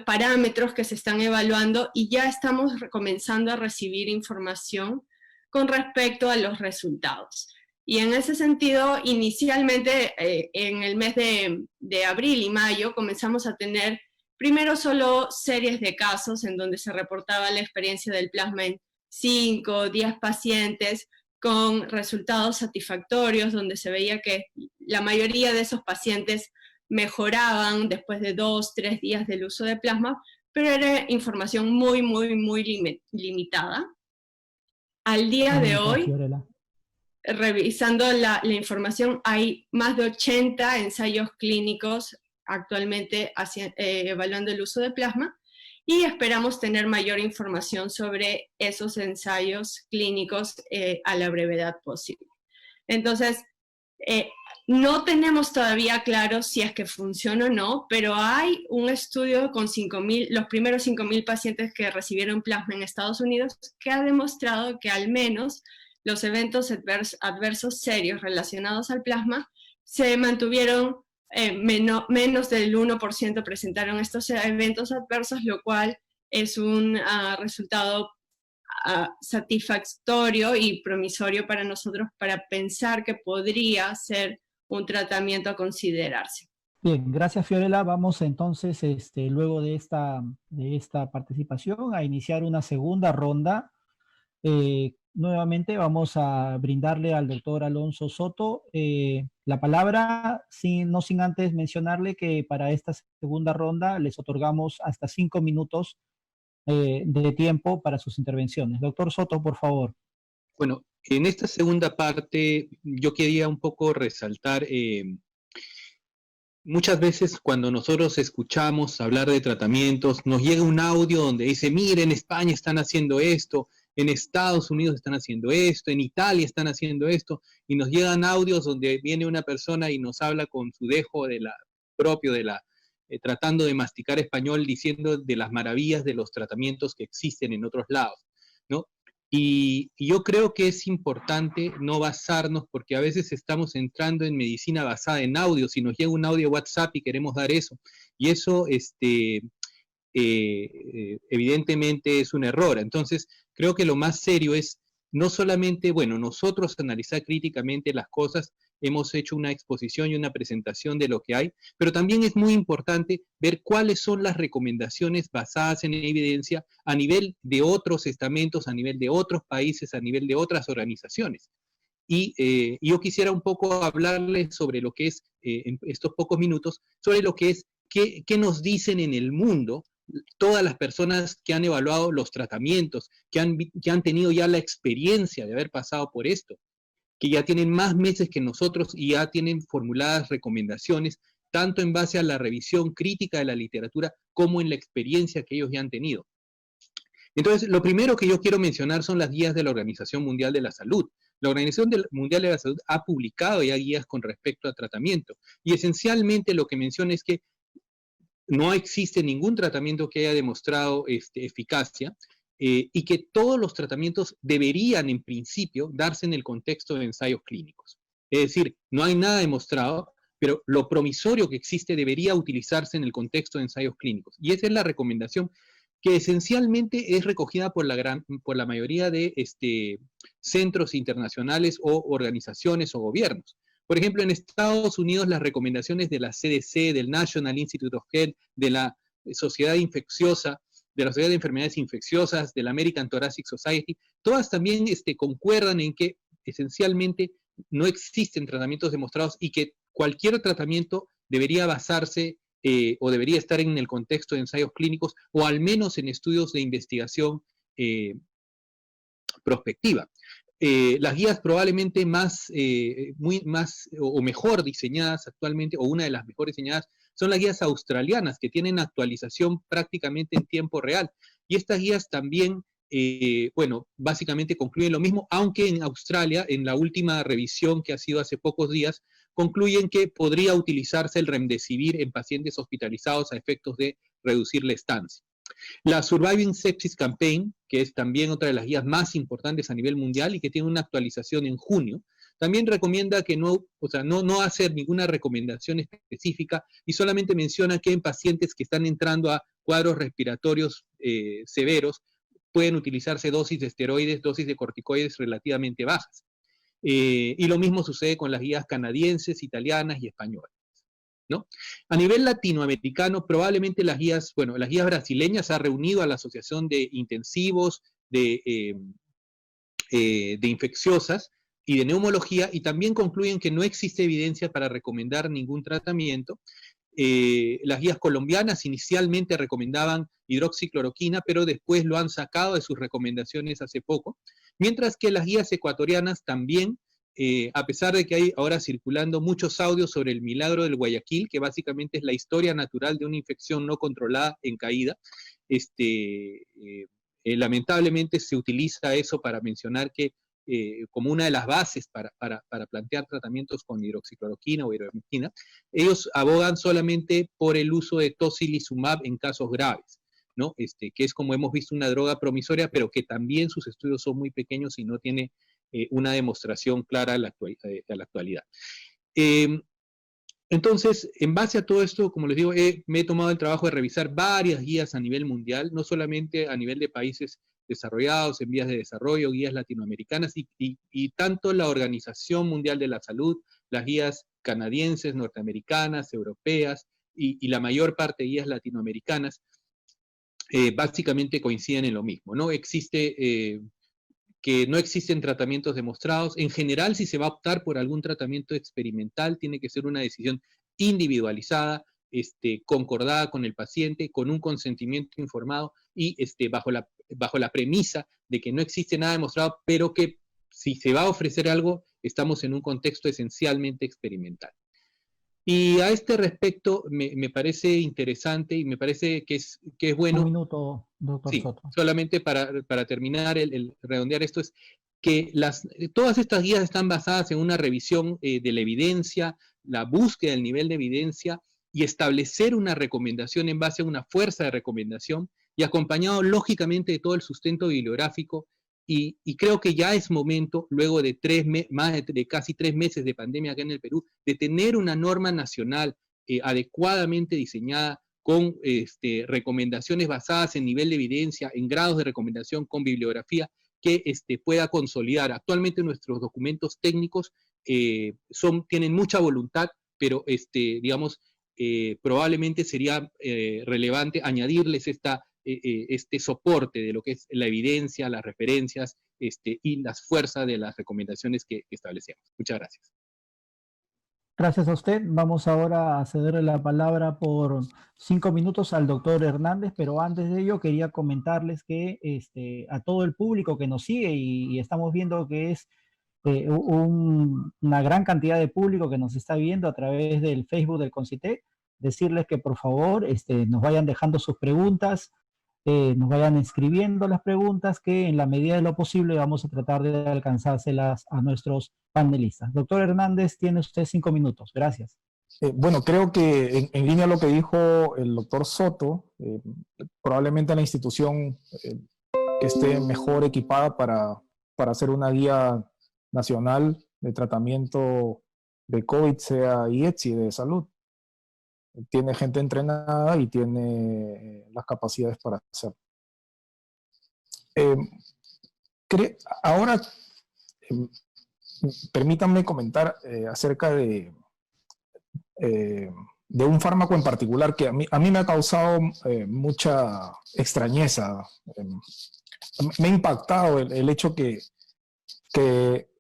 parámetros que se están evaluando y ya estamos comenzando a recibir información con respecto a los resultados. Y en ese sentido, inicialmente en el mes de abril y mayo comenzamos a tener primero solo series de casos en donde se reportaba la experiencia del plasma en 5 o 10 pacientes con resultados satisfactorios, donde se veía que la mayoría de esos pacientes mejoraban después de 2 o 3 días del uso de plasma, pero era información muy, muy, muy limitada. Al día de hoy, revisando la información, hay más de 80 ensayos clínicos actualmente evaluando el uso de plasma y esperamos tener mayor información sobre esos ensayos clínicos a la brevedad posible. Entonces, no tenemos todavía claro si es que funciona o no, pero hay un estudio con los primeros 5,000 pacientes que recibieron plasma en Estados Unidos que ha demostrado que al menos los eventos adversos serios relacionados al plasma se mantuvieron menos del 1% presentaron estos eventos adversos, lo cual es un resultado satisfactorio y promisorio para nosotros para pensar que podría ser un tratamiento a considerarse. Bien, gracias Fiorella. Vamos entonces, luego de esta participación, a iniciar una segunda ronda. Nuevamente vamos a brindarle al doctor Alonso Soto la palabra, no sin antes mencionarle que para esta segunda ronda les otorgamos hasta 5 minutos de tiempo para sus intervenciones. Doctor Soto, por favor. Bueno, en esta segunda parte yo quería un poco resaltar muchas veces cuando nosotros escuchamos hablar de tratamientos, nos llega un audio donde dice, mire, en España están haciendo esto, en Estados Unidos están haciendo esto, en Italia están haciendo esto, y nos llegan audios donde viene una persona y nos habla con su dejo tratando de masticar español, diciendo de las maravillas de los tratamientos que existen en otros lados, ¿no? Y yo creo que es importante no basarnos, porque a veces estamos entrando en medicina basada en audio. Si nos llega un audio WhatsApp y queremos dar eso, y eso evidentemente es un error. Entonces, creo que lo más serio es no solamente, bueno, nosotros analizar críticamente las cosas, hemos hecho una exposición y una presentación de lo que hay, pero también es muy importante ver cuáles son las recomendaciones basadas en evidencia a nivel de otros estamentos, a nivel de otros países, a nivel de otras organizaciones. Y yo quisiera un poco hablarles sobre lo que es, en estos pocos minutos, sobre lo que es, qué nos dicen en el mundo todas las personas que han evaluado los tratamientos, que han tenido ya la experiencia de haber pasado por esto, que ya tienen más meses que nosotros y ya tienen formuladas recomendaciones, tanto en base a la revisión crítica de la literatura como en la experiencia que ellos ya han tenido. Entonces, lo primero que yo quiero mencionar son las guías de la Organización Mundial de la Salud. La Organización Mundial de la Salud ha publicado ya guías con respecto a tratamiento, y esencialmente lo que menciona es que no existe ningún tratamiento que haya demostrado eficacia, y que todos los tratamientos deberían, en principio, darse en el contexto de ensayos clínicos. Es decir, no hay nada demostrado, pero lo promisorio que existe debería utilizarse en el contexto de ensayos clínicos. Y esa es la recomendación que esencialmente es recogida por la mayoría de centros internacionales o organizaciones o gobiernos. Por ejemplo, en Estados Unidos, las recomendaciones de la CDC, del National Institute of Health, de la Sociedad Infecciosa, de la Sociedad de Enfermedades Infecciosas, de la American Thoracic Society, todas también concuerdan en que esencialmente no existen tratamientos demostrados y que cualquier tratamiento debería basarse o debería estar en el contexto de ensayos clínicos o al menos en estudios de investigación prospectiva. Las guías probablemente más o mejor diseñadas actualmente, o una de las mejores diseñadas, son las guías australianas, que tienen actualización prácticamente en tiempo real. Y estas guías también, bueno, básicamente concluyen lo mismo, aunque en Australia, en la última revisión que ha sido hace pocos días, concluyen que podría utilizarse el remdesivir en pacientes hospitalizados a efectos de reducir la estancia. La Surviving Sepsis Campaign, que es también otra de las guías más importantes a nivel mundial y que tiene una actualización en junio, también recomienda que no hacer ninguna recomendación específica y solamente menciona que en pacientes que están entrando a cuadros respiratorios severos pueden utilizarse dosis de esteroides, dosis de corticoides relativamente bajas. Y lo mismo sucede con las guías canadienses, italianas y españolas, ¿no? A nivel latinoamericano, probablemente las guías brasileñas ha reunido a la Asociación de Intensivos, de infecciosas y de neumología, y también concluyen que no existe evidencia para recomendar ningún tratamiento. Las guías colombianas inicialmente recomendaban hidroxicloroquina, pero después lo han sacado de sus recomendaciones hace poco, mientras que las guías ecuatorianas también, a pesar de que hay ahora circulando muchos audios sobre el milagro del Guayaquil, que básicamente es la historia natural de una infección no controlada en caída, lamentablemente se utiliza eso para mencionar que como una de las bases para plantear tratamientos con hidroxicloroquina o ivermectina, ellos abogan solamente por el uso de tocilizumab en casos graves, ¿no? Que es, como hemos visto, una droga promisoria, pero que también sus estudios son muy pequeños y no tiene una demostración clara a la actualidad. Entonces, en base a todo esto, como les digo, me he tomado el trabajo de revisar varias guías a nivel mundial, no solamente a nivel de países desarrollados, en vías de desarrollo, guías latinoamericanas, y tanto la Organización Mundial de la Salud, las guías canadienses, norteamericanas, europeas, y la mayor parte de guías latinoamericanas, básicamente coinciden en lo mismo, ¿no? Que no existen tratamientos demostrados. En general, si se va a optar por algún tratamiento experimental, tiene que ser una decisión individualizada, concordada con el paciente, con un consentimiento informado y bajo la premisa de que no existe nada demostrado, pero que si se va a ofrecer algo, estamos en un contexto esencialmente experimental. Y a este respecto me parece interesante y me parece que es bueno. Un minuto, doctor Sí, Soto. solamente para terminar, el redondear esto es que todas estas guías están basadas en una revisión de la evidencia, la búsqueda del nivel de evidencia y establecer una recomendación en base a una fuerza de recomendación y acompañado lógicamente de todo el sustento bibliográfico. Y creo que ya es momento, luego de de casi 3 meses de pandemia acá en el Perú, de tener una norma nacional adecuadamente diseñada con recomendaciones basadas en nivel de evidencia, en grados de recomendación con bibliografía, que pueda consolidar. Actualmente nuestros documentos técnicos tienen mucha voluntad, pero digamos, probablemente sería relevante añadirles este soporte de lo que es la evidencia, las referencias y las fuerzas de las recomendaciones que establecemos. Muchas gracias. Gracias a usted. Vamos ahora a cederle la palabra por 5 minutos al doctor Hernández, pero antes de ello quería comentarles que a todo el público que nos sigue y estamos viendo que es una gran cantidad de público que nos está viendo a través del Facebook del CONCITEC, decirles que por favor nos vayan dejando sus preguntas, nos vayan escribiendo las preguntas, que en la medida de lo posible vamos a tratar de alcanzárselas a nuestros panelistas. Doctor Hernández, tiene usted 5 minutos. Gracias. Bueno, creo que en línea a lo que dijo el doctor Soto, probablemente la institución que esté mejor equipada para hacer una guía nacional de tratamiento de COVID sea IETSI de salud. Tiene gente entrenada y tiene las capacidades para hacerlo. Ahora, permítanme comentar acerca de un fármaco en particular que a mí me ha causado mucha extrañeza. Me ha impactado el hecho que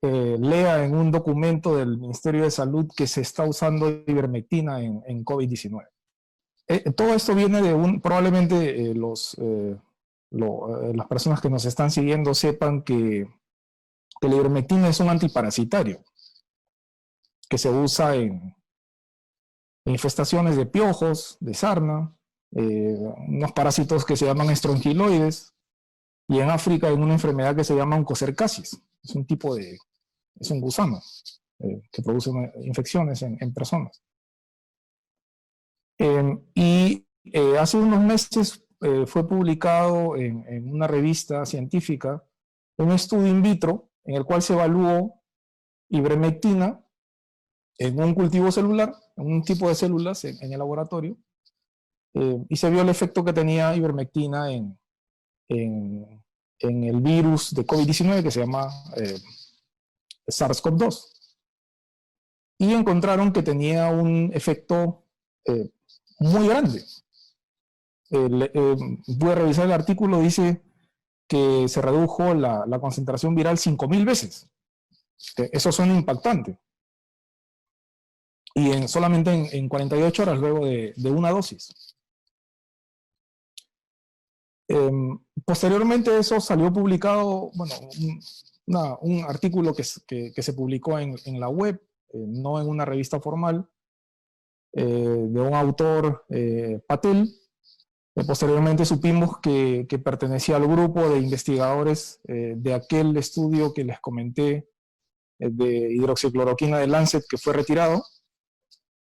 lea en un documento del Ministerio de Salud que se está usando ivermectina en COVID-19. Todo esto viene de probablemente las personas que nos están siguiendo sepan que la ivermectina es un antiparasitario que se usa en infestaciones de piojos, de sarna, unos parásitos que se llaman estronquiloides, y en África hay una enfermedad que se llama oncocercasis. Es un gusano que produce infecciones en personas. Hace unos meses fue publicado en una revista científica un estudio in vitro en el cual se evaluó ivermectina en un cultivo celular, en un tipo de células en el laboratorio, y se vio el efecto que tenía ivermectina en el virus de COVID-19 que se llama SARS-CoV-2. Y encontraron que tenía un efecto muy grande. Voy a revisar el artículo, dice que se redujo la concentración viral 5.000 veces. Eso suena impactante. Y solamente en 48 horas luego de una dosis. Posteriormente eso salió publicado, bueno, un artículo que se publicó en la web, no en una revista formal, de un autor, Patel. Posteriormente supimos que pertenecía al grupo de investigadores de aquel estudio que les comenté de hidroxicloroquina de Lancet, que fue retirado,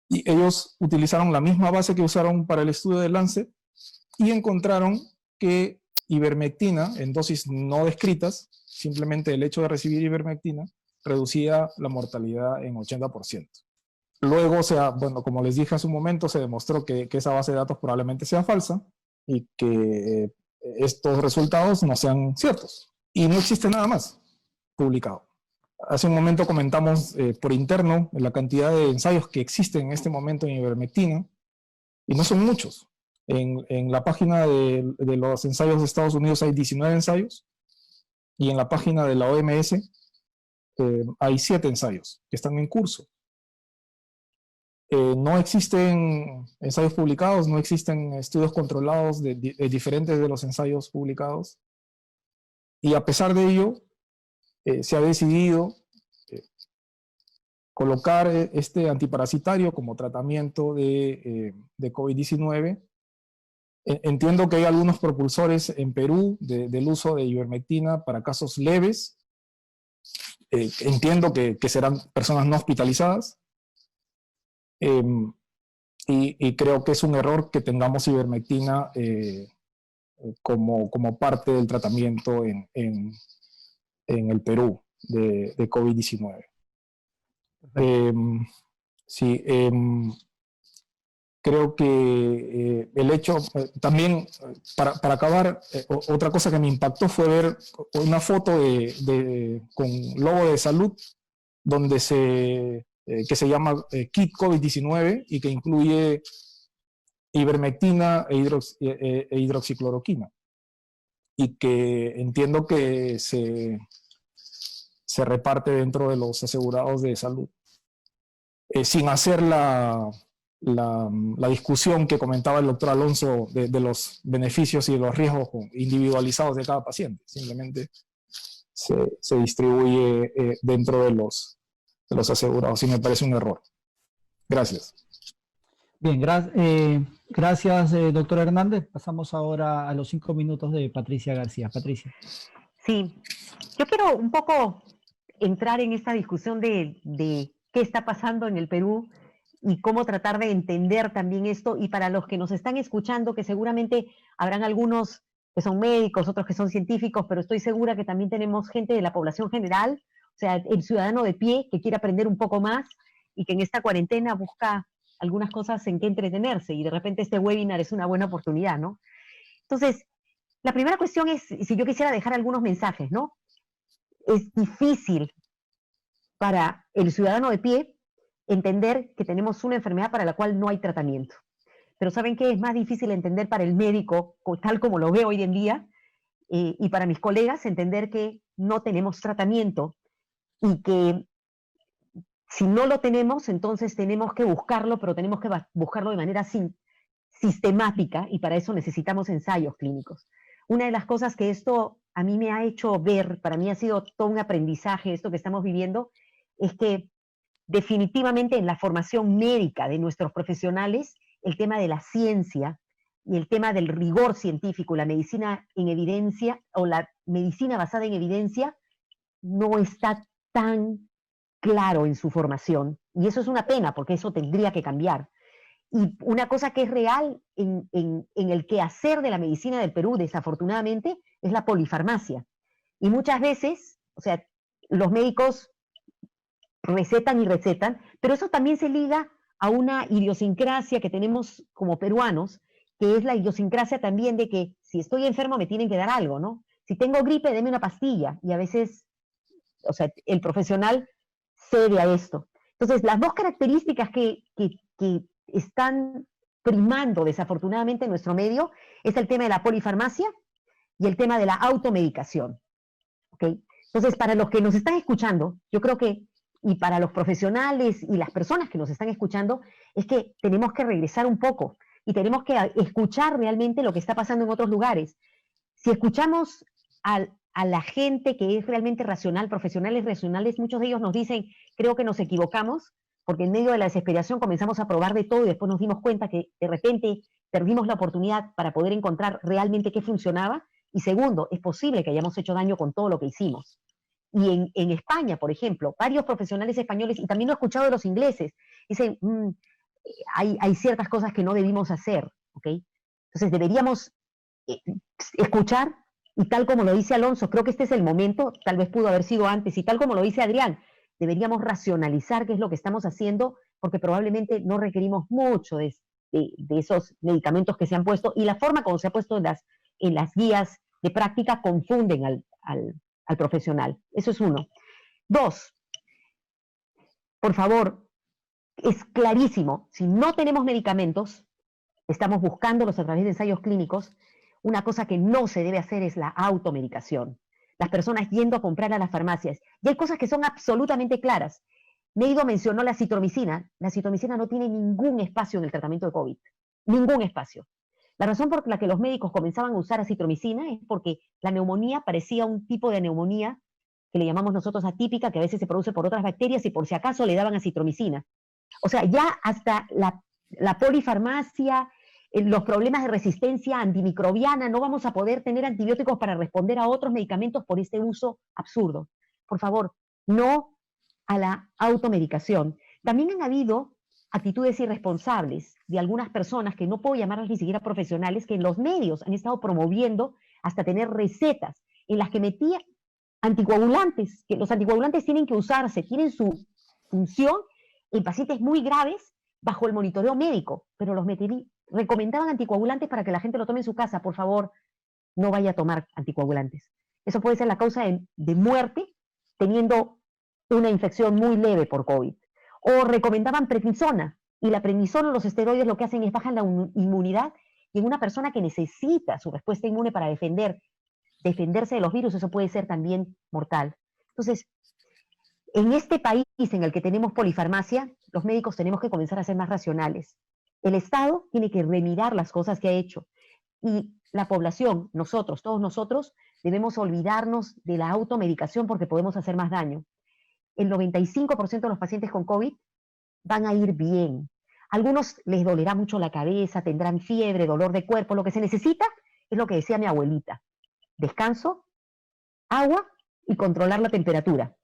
y ellos utilizaron la misma base que usaron para el estudio de Lancet y encontraron que ivermectina en dosis no descritas, simplemente el hecho de recibir ivermectina, reducía la mortalidad en 80%. Luego, bueno, como les dije hace un momento, se demostró que esa base de datos probablemente sea falsa y que estos resultados no sean ciertos. Y no existe nada más publicado. Hace un momento comentamos por interno la cantidad de ensayos que existen en este momento en ivermectina, y no son muchos. En la página de los ensayos de Estados Unidos hay 19 ensayos, y en la página de la OMS hay 7 ensayos que están en curso. No existen ensayos publicados, no existen estudios controlados diferentes de los ensayos publicados. Y a pesar de ello, se ha decidido, colocar este antiparasitario como tratamiento de COVID-19. Entiendo que hay algunos propulsores en Perú del uso de ivermectina para casos leves. Entiendo que serán personas no hospitalizadas. Y creo que es un error que tengamos ivermectina como parte del tratamiento en el Perú de COVID-19. Sí, creo que el hecho, también para acabar, otra cosa que me impactó fue ver una foto con logo de salud donde que se llama Kit COVID-19 y que incluye ivermectina e hidroxicloroquina. Y que entiendo que se reparte dentro de los asegurados de salud. Sin hacer la discusión que comentaba el doctor Alonso de los beneficios y de los riesgos individualizados de cada paciente. Simplemente se distribuye dentro de los asegurados y me parece un error. Gracias. Bien, gracias, doctor Hernández. Pasamos ahora a los 5 minutos de Patricia García. Patricia. Sí, yo quiero un poco entrar en esta discusión de qué está pasando en el Perú y cómo tratar de entender también esto. Y para los que nos están escuchando, que seguramente habrán algunos que son médicos, otros que son científicos, pero estoy segura que también tenemos gente de la población general, o sea, el ciudadano de pie que quiere aprender un poco más y que en esta cuarentena busca algunas cosas en que entretenerse, y de repente este webinar es una buena oportunidad, ¿no? Entonces, la primera cuestión es, si yo quisiera dejar algunos mensajes, ¿no? Es difícil para el ciudadano de pie entender que tenemos una enfermedad para la cual no hay tratamiento. Pero ¿saben qué? Es más difícil entender para el médico, tal como lo veo hoy en día, y para mis colegas, entender que no tenemos tratamiento y que si no lo tenemos, entonces tenemos que buscarlo, pero tenemos que buscarlo de manera sistemática, y para eso necesitamos ensayos clínicos. Una de las cosas que esto a mí me ha hecho ver, para mí ha sido todo un aprendizaje esto que estamos viviendo, es que definitivamente en la formación médica de nuestros profesionales, el tema de la ciencia y el tema del rigor científico, la medicina en evidencia o la medicina basada en evidencia, no está tan claro en su formación. Y eso es una pena, porque eso tendría que cambiar. Y una cosa que es real en el quehacer de la medicina del Perú, desafortunadamente, es la polifarmacia. Y muchas veces, o sea, los médicos recetan y recetan, pero eso también se liga a una idiosincrasia que tenemos como peruanos, que es la idiosincrasia también de que si estoy enfermo me tienen que dar algo, ¿no? Si tengo gripe, deme una pastilla. Y a veces, o sea, el profesional cede a esto. Entonces, las dos características que están primando desafortunadamente en nuestro medio es el tema de la polifarmacia y el tema de la automedicación. ¿Okay? Entonces, para los que nos están escuchando, yo creo que, y para los profesionales y las personas que nos están escuchando, es que tenemos que regresar un poco y tenemos que escuchar realmente lo que está pasando en otros lugares. Si escuchamos a la gente que es realmente racional, profesionales racionales, muchos de ellos nos dicen, creo que nos equivocamos, porque en medio de la desesperación comenzamos a probar de todo y después nos dimos cuenta que de repente perdimos la oportunidad para poder encontrar realmente qué funcionaba. Y segundo, es posible que hayamos hecho daño con todo lo que hicimos. Y en España, por ejemplo, varios profesionales españoles, y también lo he escuchado de los ingleses, dicen, hay ciertas cosas que no debimos hacer, ¿ok? Entonces deberíamos escuchar, y tal como lo dice Alonso, creo que este es el momento, tal vez pudo haber sido antes, y tal como lo dice Adrián, deberíamos racionalizar qué es lo que estamos haciendo, porque probablemente no requerimos mucho de esos medicamentos que se han puesto, y la forma como se ha puesto en las guías de práctica confunden al profesional. Eso es uno. Dos, por favor, es clarísimo, si no tenemos medicamentos, estamos buscándolos a través de ensayos clínicos, una cosa que no se debe hacer es la automedicación. Las personas yendo a comprar a las farmacias. Y hay cosas que son absolutamente claras. Neido mencionó la citromicina. La citromicina no tiene ningún espacio en el tratamiento de COVID. Ningún espacio. La razón por la que los médicos comenzaban a usar acitromicina es porque la neumonía parecía un tipo de neumonía que le llamamos nosotros atípica, que a veces se produce por otras bacterias y por si acaso le daban acitromicina. O sea, ya hasta la polifarmacia, los problemas de resistencia antimicrobiana, no vamos a poder tener antibióticos para responder a otros medicamentos por este uso absurdo. Por favor, no a la automedicación. También han habido actitudes irresponsables de algunas personas, que no puedo llamarlas ni siquiera profesionales, que en los medios han estado promoviendo hasta tener recetas en las que metían anticoagulantes, que los anticoagulantes tienen que usarse, tienen su función en pacientes muy graves bajo el monitoreo médico, pero recomendaban anticoagulantes para que la gente lo tome en su casa. Por favor, no vaya a tomar anticoagulantes. Eso puede ser la causa de muerte teniendo una infección muy leve por COVID. O recomendaban prednisona, y la prednisona, los esteroides lo que hacen es bajan la inmunidad, y en una persona que necesita su respuesta inmune para defenderse de los virus, eso puede ser también mortal. Entonces, en este país en el que tenemos polifarmacia, los médicos tenemos que comenzar a ser más racionales. El Estado tiene que remirar las cosas que ha hecho, y la población, nosotros, todos nosotros, debemos olvidarnos de la automedicación porque podemos hacer más daño. El 95% de los pacientes con COVID van a ir bien. A algunos les dolerá mucho la cabeza, tendrán fiebre, dolor de cuerpo. Lo que se necesita es lo que decía mi abuelita: descanso, agua y controlar la temperatura.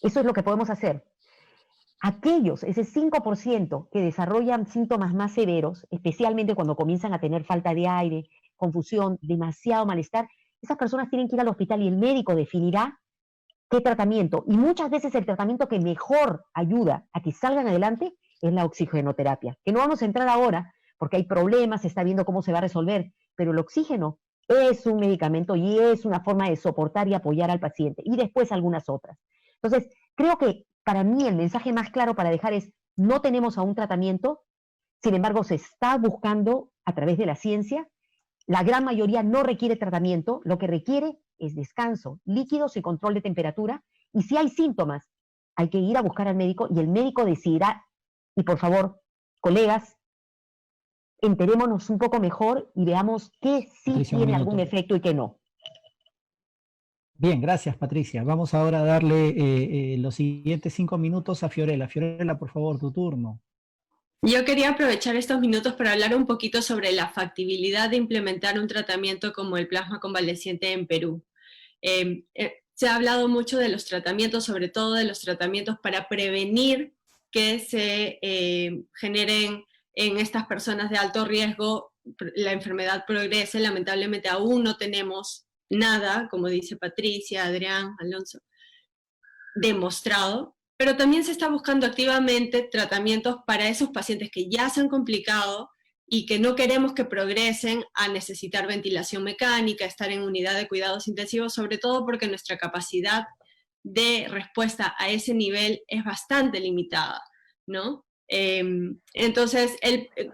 Eso es lo que podemos hacer. Aquellos, ese 5% que desarrollan síntomas más severos, especialmente cuando comienzan a tener falta de aire, confusión, demasiado malestar, esas personas tienen que ir al hospital y el médico definirá qué tratamiento. Y muchas veces el tratamiento que mejor ayuda a que salgan adelante es la oxigenoterapia, que no vamos a entrar ahora porque hay problemas, se está viendo cómo se va a resolver, pero el oxígeno es un medicamento y es una forma de soportar y apoyar al paciente, y después algunas otras. Entonces, creo que para mí el mensaje más claro para dejar es: no tenemos aún tratamiento, sin embargo se está buscando a través de la ciencia. La gran mayoría no requiere tratamiento, lo que requiere es descanso, líquidos y control de temperatura, y si hay síntomas, hay que ir a buscar al médico y el médico decidirá. Y por favor, colegas, enterémonos un poco mejor y veamos qué sí Patricia, tiene algún efecto y qué no. Bien, gracias Patricia. Vamos ahora a darle los siguientes 5 minutos a Fiorella. Fiorella, por favor, tu turno. Yo quería aprovechar estos minutos para hablar un poquito sobre la factibilidad de implementar un tratamiento como el plasma convaleciente en Perú. Se ha hablado mucho de los tratamientos, sobre todo de los tratamientos para prevenir que se generen en estas personas de alto riesgo, la enfermedad progrese. Lamentablemente aún no tenemos nada, como dice Patricia, Adrián, Alonso, demostrado, pero también se está buscando activamente tratamientos para esos pacientes que ya se han complicado y que no queremos que progresen a necesitar ventilación mecánica, estar en unidad de cuidados intensivos, sobre todo porque nuestra capacidad de respuesta a ese nivel es bastante limitada, ¿no? Entonces,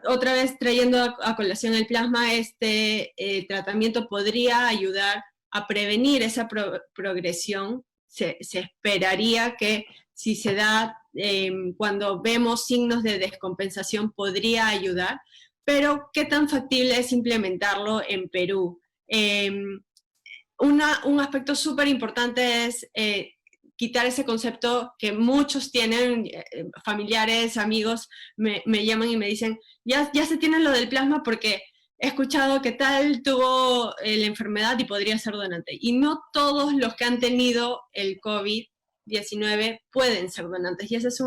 otra vez trayendo a colación el plasma, este tratamiento podría ayudar a prevenir esa progresión. Se esperaría que si se da cuando vemos signos de descompensación podría ayudar, pero ¿qué tan factible es implementarlo en Perú? Un aspecto súper importante es quitar ese concepto que muchos tienen, familiares, amigos, me llaman y me dicen, ya se tiene lo del plasma porque he escuchado que tal tuvo la enfermedad y podría ser donante. Y no todos los que han tenido el COVID-19 pueden ser donantes, y eso es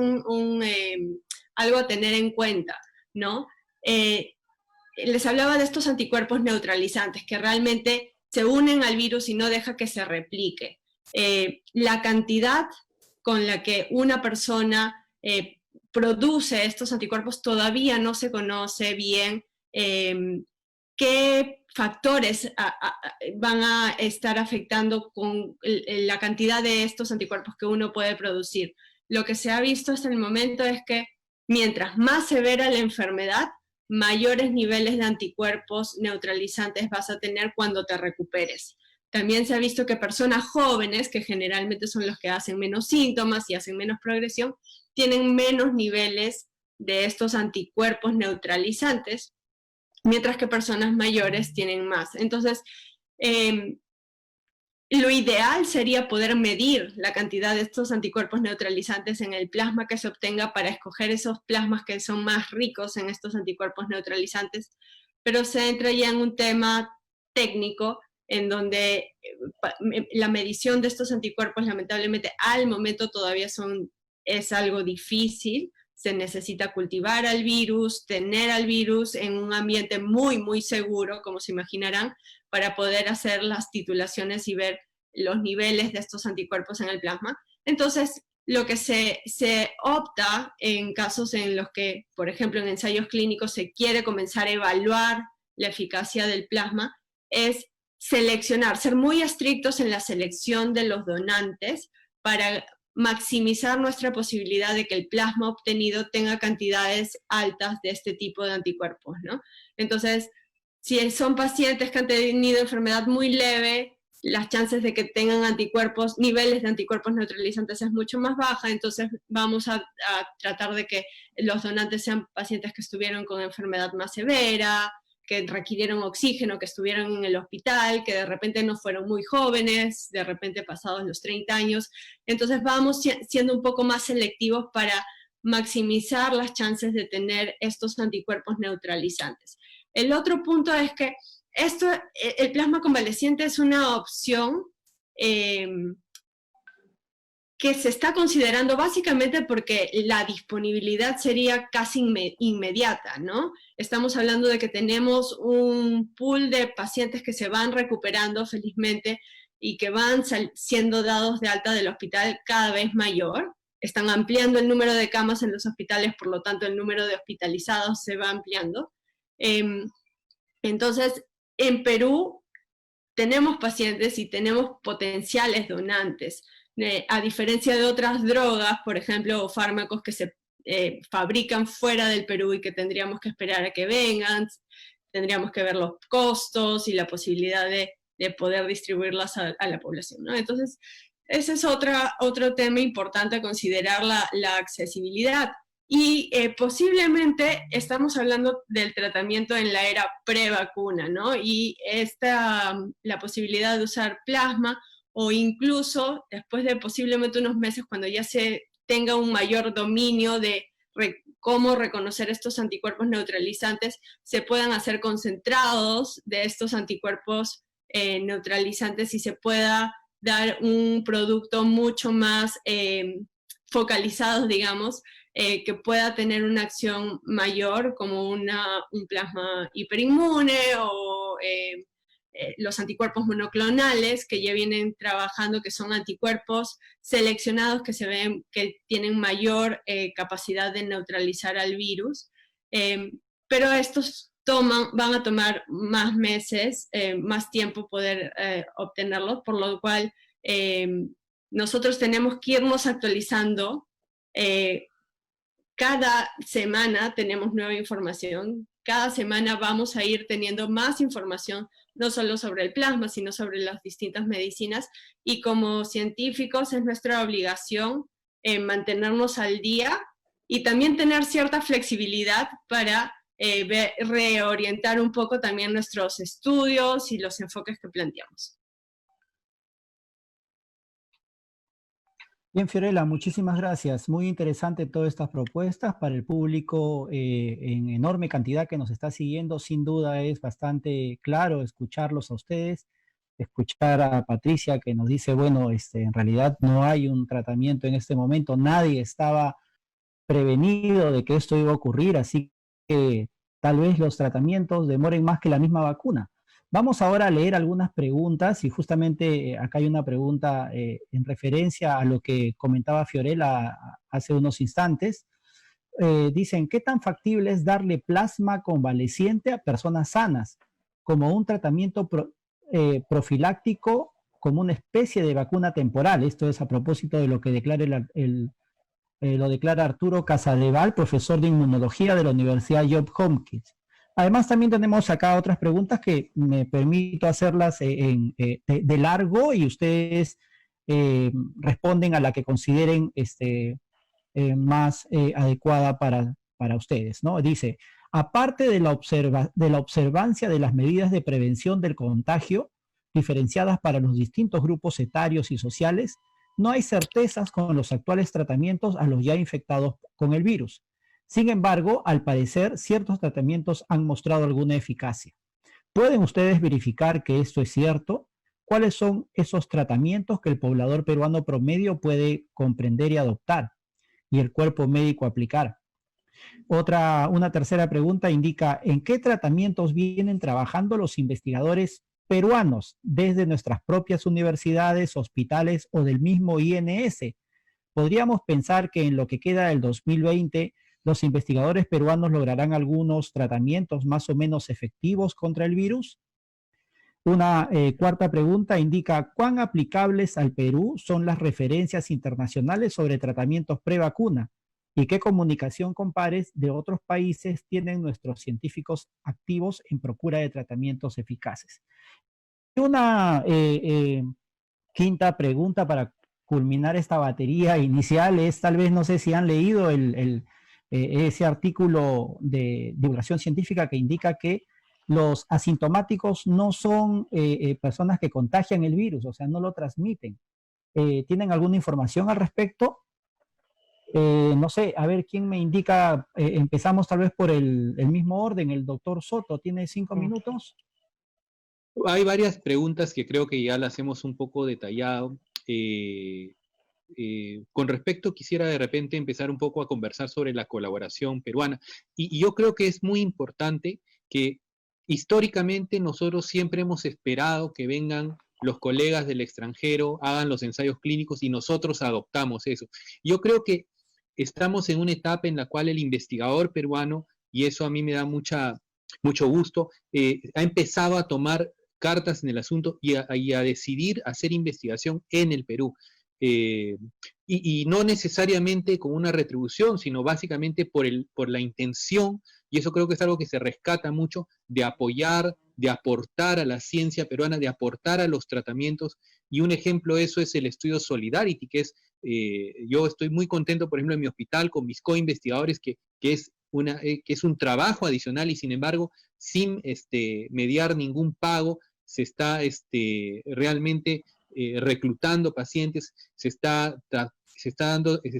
algo a tener en cuenta, ¿no? Les hablaba de estos anticuerpos neutralizantes que realmente se unen al virus y no deja que se replique. La cantidad con la que una persona produce estos anticuerpos todavía no se conoce bien. ¿Qué factores van a estar afectando con la cantidad de estos anticuerpos que uno puede producir? Lo que se ha visto hasta el momento es que mientras más severa la enfermedad, mayores niveles de anticuerpos neutralizantes vas a tener cuando te recuperes. También se ha visto que personas jóvenes, que generalmente son los que hacen menos síntomas y hacen menos progresión, tienen menos niveles de estos anticuerpos neutralizantes, mientras que personas mayores tienen más. Entonces, lo ideal sería poder medir la cantidad de estos anticuerpos neutralizantes en el plasma que se obtenga para escoger esos plasmas que son más ricos en estos anticuerpos neutralizantes, pero se entra ya en un tema técnico en donde la medición de estos anticuerpos lamentablemente al momento todavía es algo difícil. Se necesita cultivar al virus, tener al virus en un ambiente muy, muy seguro, como se imaginarán, para poder hacer las titulaciones y ver los niveles de estos anticuerpos en el plasma. Entonces, lo que se opta en casos en los que, por ejemplo, en ensayos clínicos se quiere comenzar a evaluar la eficacia del plasma, es seleccionar, ser muy estrictos en la selección de los donantes para maximizar nuestra posibilidad de que el plasma obtenido tenga cantidades altas de este tipo de anticuerpos, ¿no? Entonces, si son pacientes que han tenido enfermedad muy leve, las chances de que tengan anticuerpos, niveles de anticuerpos neutralizantes es mucho más baja, entonces vamos a tratar de que los donantes sean pacientes que estuvieron con enfermedad más severa, que requirieron oxígeno, que estuvieron en el hospital, que de repente no fueron muy jóvenes, de repente pasados los 30 años. Entonces vamos siendo un poco más selectivos para maximizar las chances de tener estos anticuerpos neutralizantes. El otro punto es que el plasma convaleciente es una opción que se está considerando básicamente porque la disponibilidad sería casi inmediata, ¿no? Estamos hablando de que tenemos un pool de pacientes que se van recuperando felizmente y que van siendo dados de alta del hospital cada vez mayor. Están ampliando el número de camas en los hospitales, por lo tanto el número de hospitalizados se va ampliando. Entonces, en Perú tenemos pacientes y tenemos potenciales donantes. A diferencia de otras drogas, por ejemplo, o fármacos que se fabrican fuera del Perú y que tendríamos que esperar a que vengan, tendríamos que ver los costos y la posibilidad de poder distribuirlas a la población, ¿no? Entonces, ese es otro tema importante a considerar, la accesibilidad. Y posiblemente estamos hablando del tratamiento en la era pre-vacuna, ¿no? Y la posibilidad de usar plasma, o incluso después de posiblemente unos meses, cuando ya se tenga un mayor dominio de cómo reconocer estos anticuerpos neutralizantes, se puedan hacer concentrados de estos anticuerpos neutralizantes y se pueda dar un producto mucho más focalizado, digamos, que pueda tener una acción mayor, como un plasma hiperinmune o los anticuerpos monoclonales que ya vienen trabajando, que son anticuerpos seleccionados que se ven que tienen mayor capacidad de neutralizar al virus, pero estos van a tomar más meses, más tiempo poder obtenerlos, por lo cual nosotros tenemos que irnos actualizando. Cada semana tenemos nueva información, cada semana vamos a ir teniendo más información, no solo sobre el plasma, sino sobre las distintas medicinas, y como científicos es nuestra obligación mantenernos al día y también tener cierta flexibilidad para reorientar un poco también nuestros estudios y los enfoques que planteamos. Bien, Fiorella, muchísimas gracias. Muy interesante todas estas propuestas para el público en enorme cantidad que nos está siguiendo. Sin duda es bastante claro escucharlos a ustedes, escuchar a Patricia que nos dice, bueno, en realidad no hay un tratamiento en este momento, nadie estaba prevenido de que esto iba a ocurrir, así que tal vez los tratamientos demoren más que la misma vacuna. Vamos ahora a leer algunas preguntas y justamente acá hay una pregunta en referencia a lo que comentaba Fiorella hace unos instantes. Dicen, ¿qué tan factible es darle plasma convaleciente a personas sanas como un tratamiento profiláctico, como una especie de vacuna temporal? Esto es a propósito de lo que declara lo declara Arturo Casadeval, profesor de inmunología de la Universidad Johns Hopkins. Además, también tenemos acá otras preguntas que me permito hacerlas de largo y ustedes responden a la que consideren más adecuada para ustedes, ¿no? Dice, aparte de la observancia de las medidas de prevención del contagio, diferenciadas para los distintos grupos etarios y sociales, no hay certezas con los actuales tratamientos a los ya infectados con el virus. Sin embargo, al parecer, ciertos tratamientos han mostrado alguna eficacia. ¿Pueden ustedes verificar que esto es cierto? ¿Cuáles son esos tratamientos que el poblador peruano promedio puede comprender y adoptar y el cuerpo médico aplicar? Una tercera pregunta indica, ¿en qué tratamientos vienen trabajando los investigadores peruanos desde nuestras propias universidades, hospitales o del mismo INS? ¿Podríamos pensar que en lo que queda del 2020 los investigadores peruanos lograrán algunos tratamientos más o menos efectivos contra el virus? Una cuarta pregunta indica, ¿cuán aplicables al Perú son las referencias internacionales sobre tratamientos pre-vacuna? ¿Y qué comunicación con pares de otros países tienen nuestros científicos activos en procura de tratamientos eficaces? Una quinta pregunta para culminar esta batería inicial es, tal vez, no sé si han leído ese artículo de divulgación científica que indica que los asintomáticos no son personas que contagian el virus, o sea, no lo transmiten. ¿Tienen alguna información al respecto? No sé, a ver, ¿quién me indica? Empezamos tal vez por el mismo orden, el doctor Soto, ¿tiene 5 minutos? Hay varias preguntas que creo que ya las hemos un poco detallado. Con respecto, quisiera de repente empezar un poco a conversar sobre la colaboración peruana. Y yo creo que es muy importante que históricamente nosotros siempre hemos esperado que vengan los colegas del extranjero, hagan los ensayos clínicos y nosotros adoptamos eso. Yo creo que estamos en una etapa en la cual el investigador peruano, y eso a mí me da mucho gusto, ha empezado a tomar cartas en el asunto y a decidir hacer investigación en el Perú. Y no necesariamente con una retribución, sino básicamente por la intención, y eso creo que es algo que se rescata mucho, de apoyar, de aportar a la ciencia peruana, de aportar a los tratamientos, y un ejemplo de eso es el estudio Solidarity, que es, yo estoy muy contento, por ejemplo, en mi hospital con mis co-investigadores, que es un trabajo adicional y sin embargo, sin mediar ningún pago, se está realmente reclutando pacientes, se está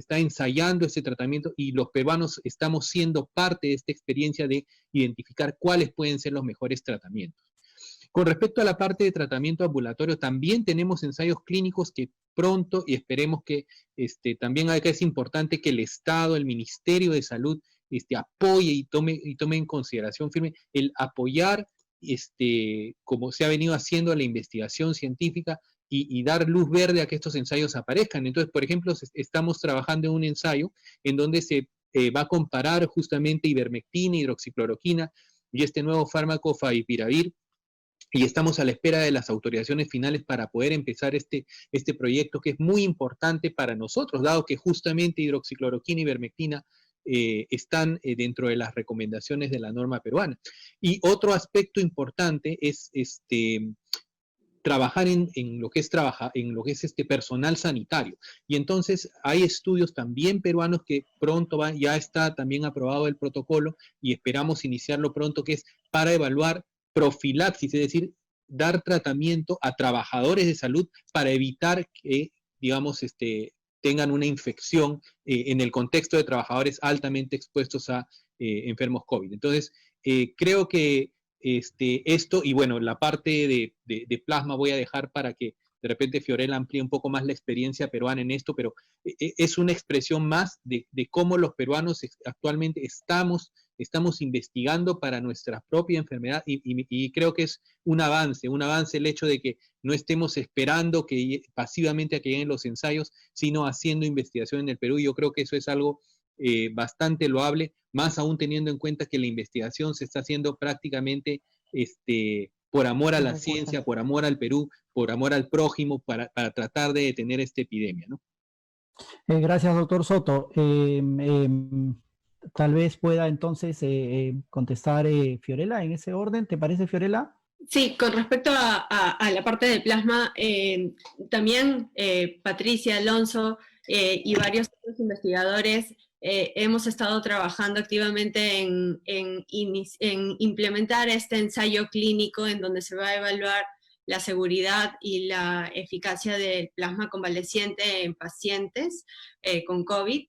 ensayando este tratamiento y los peruanos estamos siendo parte de esta experiencia de identificar cuáles pueden ser los mejores tratamientos. Con respecto a la parte de tratamiento ambulatorio, también tenemos ensayos clínicos que pronto, y esperemos que también acá es importante que el Estado, el Ministerio de Salud, apoye y tome en consideración firme el apoyar, como se ha venido haciendo la investigación científica, y dar luz verde a que estos ensayos aparezcan. Entonces, por ejemplo, estamos trabajando en un ensayo en donde se va a comparar justamente ivermectina, hidroxicloroquina y este nuevo fármaco favipiravir, y estamos a la espera de las autorizaciones finales para poder empezar este proyecto, que es muy importante para nosotros, dado que justamente hidroxicloroquina y ivermectina están dentro de las recomendaciones de la norma peruana. Y otro aspecto importante es trabajar en lo que es este personal sanitario. Y entonces hay estudios también peruanos que pronto ya está también aprobado el protocolo y esperamos iniciarlo pronto, que es para evaluar profilaxis, es decir, dar tratamiento a trabajadores de salud para evitar que, digamos, tengan una infección en el contexto de trabajadores altamente expuestos a enfermos COVID. Entonces, creo que esto, y bueno, la parte de plasma voy a dejar para que de repente Fiorella amplíe un poco más la experiencia peruana en esto, pero es una expresión más de cómo los peruanos actualmente estamos investigando para nuestra propia enfermedad, y creo que es un avance el hecho de que no estemos esperando pasivamente a que lleguen los ensayos, sino haciendo investigación en el Perú. Yo creo que eso es algo bastante loable, más aún teniendo en cuenta que la investigación se está haciendo prácticamente por amor a la ciencia, por amor al Perú, por amor al prójimo, para tratar de detener esta epidemia, ¿no? Gracias, doctor Soto. Tal vez pueda entonces contestar Fiorella en ese orden. ¿Te parece, Fiorella? Sí, con respecto a la parte del plasma, también Patricia, Alonso y varios otros investigadores hemos estado trabajando activamente en implementar este ensayo clínico en donde se va a evaluar la seguridad y la eficacia del plasma convaleciente en pacientes con COVID,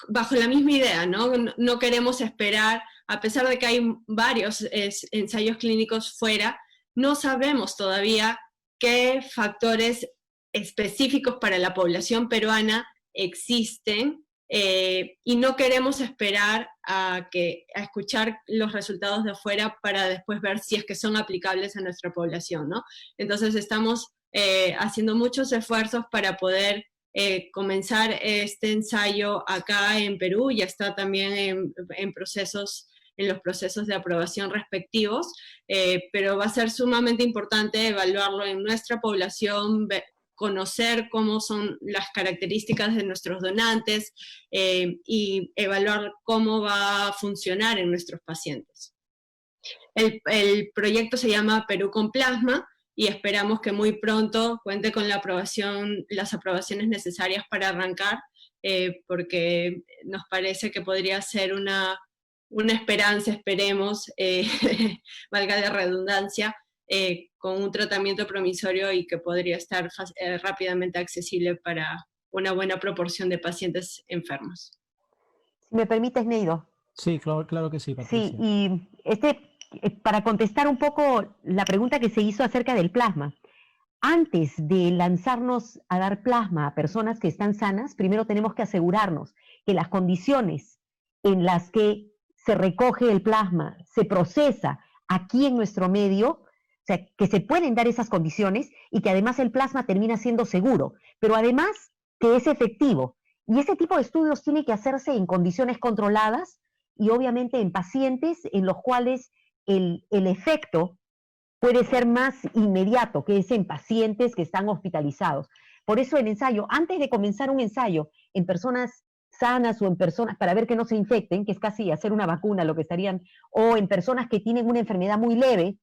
bajo la misma idea, ¿no? No queremos esperar, a pesar de que hay varios ensayos clínicos fuera, no sabemos todavía qué factores específicos para la población peruana existen, y no queremos esperar a escuchar los resultados de afuera para después ver si es que son aplicables a nuestra población, ¿no? Entonces estamos haciendo muchos esfuerzos para poder comenzar este ensayo acá en Perú. Ya está también en los procesos de aprobación respectivos, pero va a ser sumamente importante evaluarlo en nuestra población, conocer cómo son las características de nuestros donantes y evaluar cómo va a funcionar en nuestros pacientes. El proyecto se llama Perú con Plasma y esperamos que muy pronto cuente con las aprobaciones necesarias para arrancar, porque nos parece que podría ser una esperanza, esperemos, valga la redundancia, con un tratamiento promisorio y que podría estar rápidamente accesible para una buena proporción de pacientes enfermos. Si me permites, Neido. Sí, claro que sí, Patricia. Sí, y para contestar un poco la pregunta que se hizo acerca del plasma. Antes de lanzarnos a dar plasma a personas que están sanas, primero tenemos que asegurarnos que las condiciones en las que se recoge el plasma, se procesa aquí en nuestro medio, o sea, que se pueden dar esas condiciones y que además el plasma termina siendo seguro, pero además que es efectivo. Y ese tipo de estudios tiene que hacerse en condiciones controladas y obviamente en pacientes en los cuales el efecto puede ser más inmediato, que es en pacientes que están hospitalizados. Por eso el ensayo, antes de comenzar un ensayo en personas sanas o en personas para ver que no se infecten, que es casi hacer una vacuna lo que estarían, o en personas que tienen una enfermedad muy leve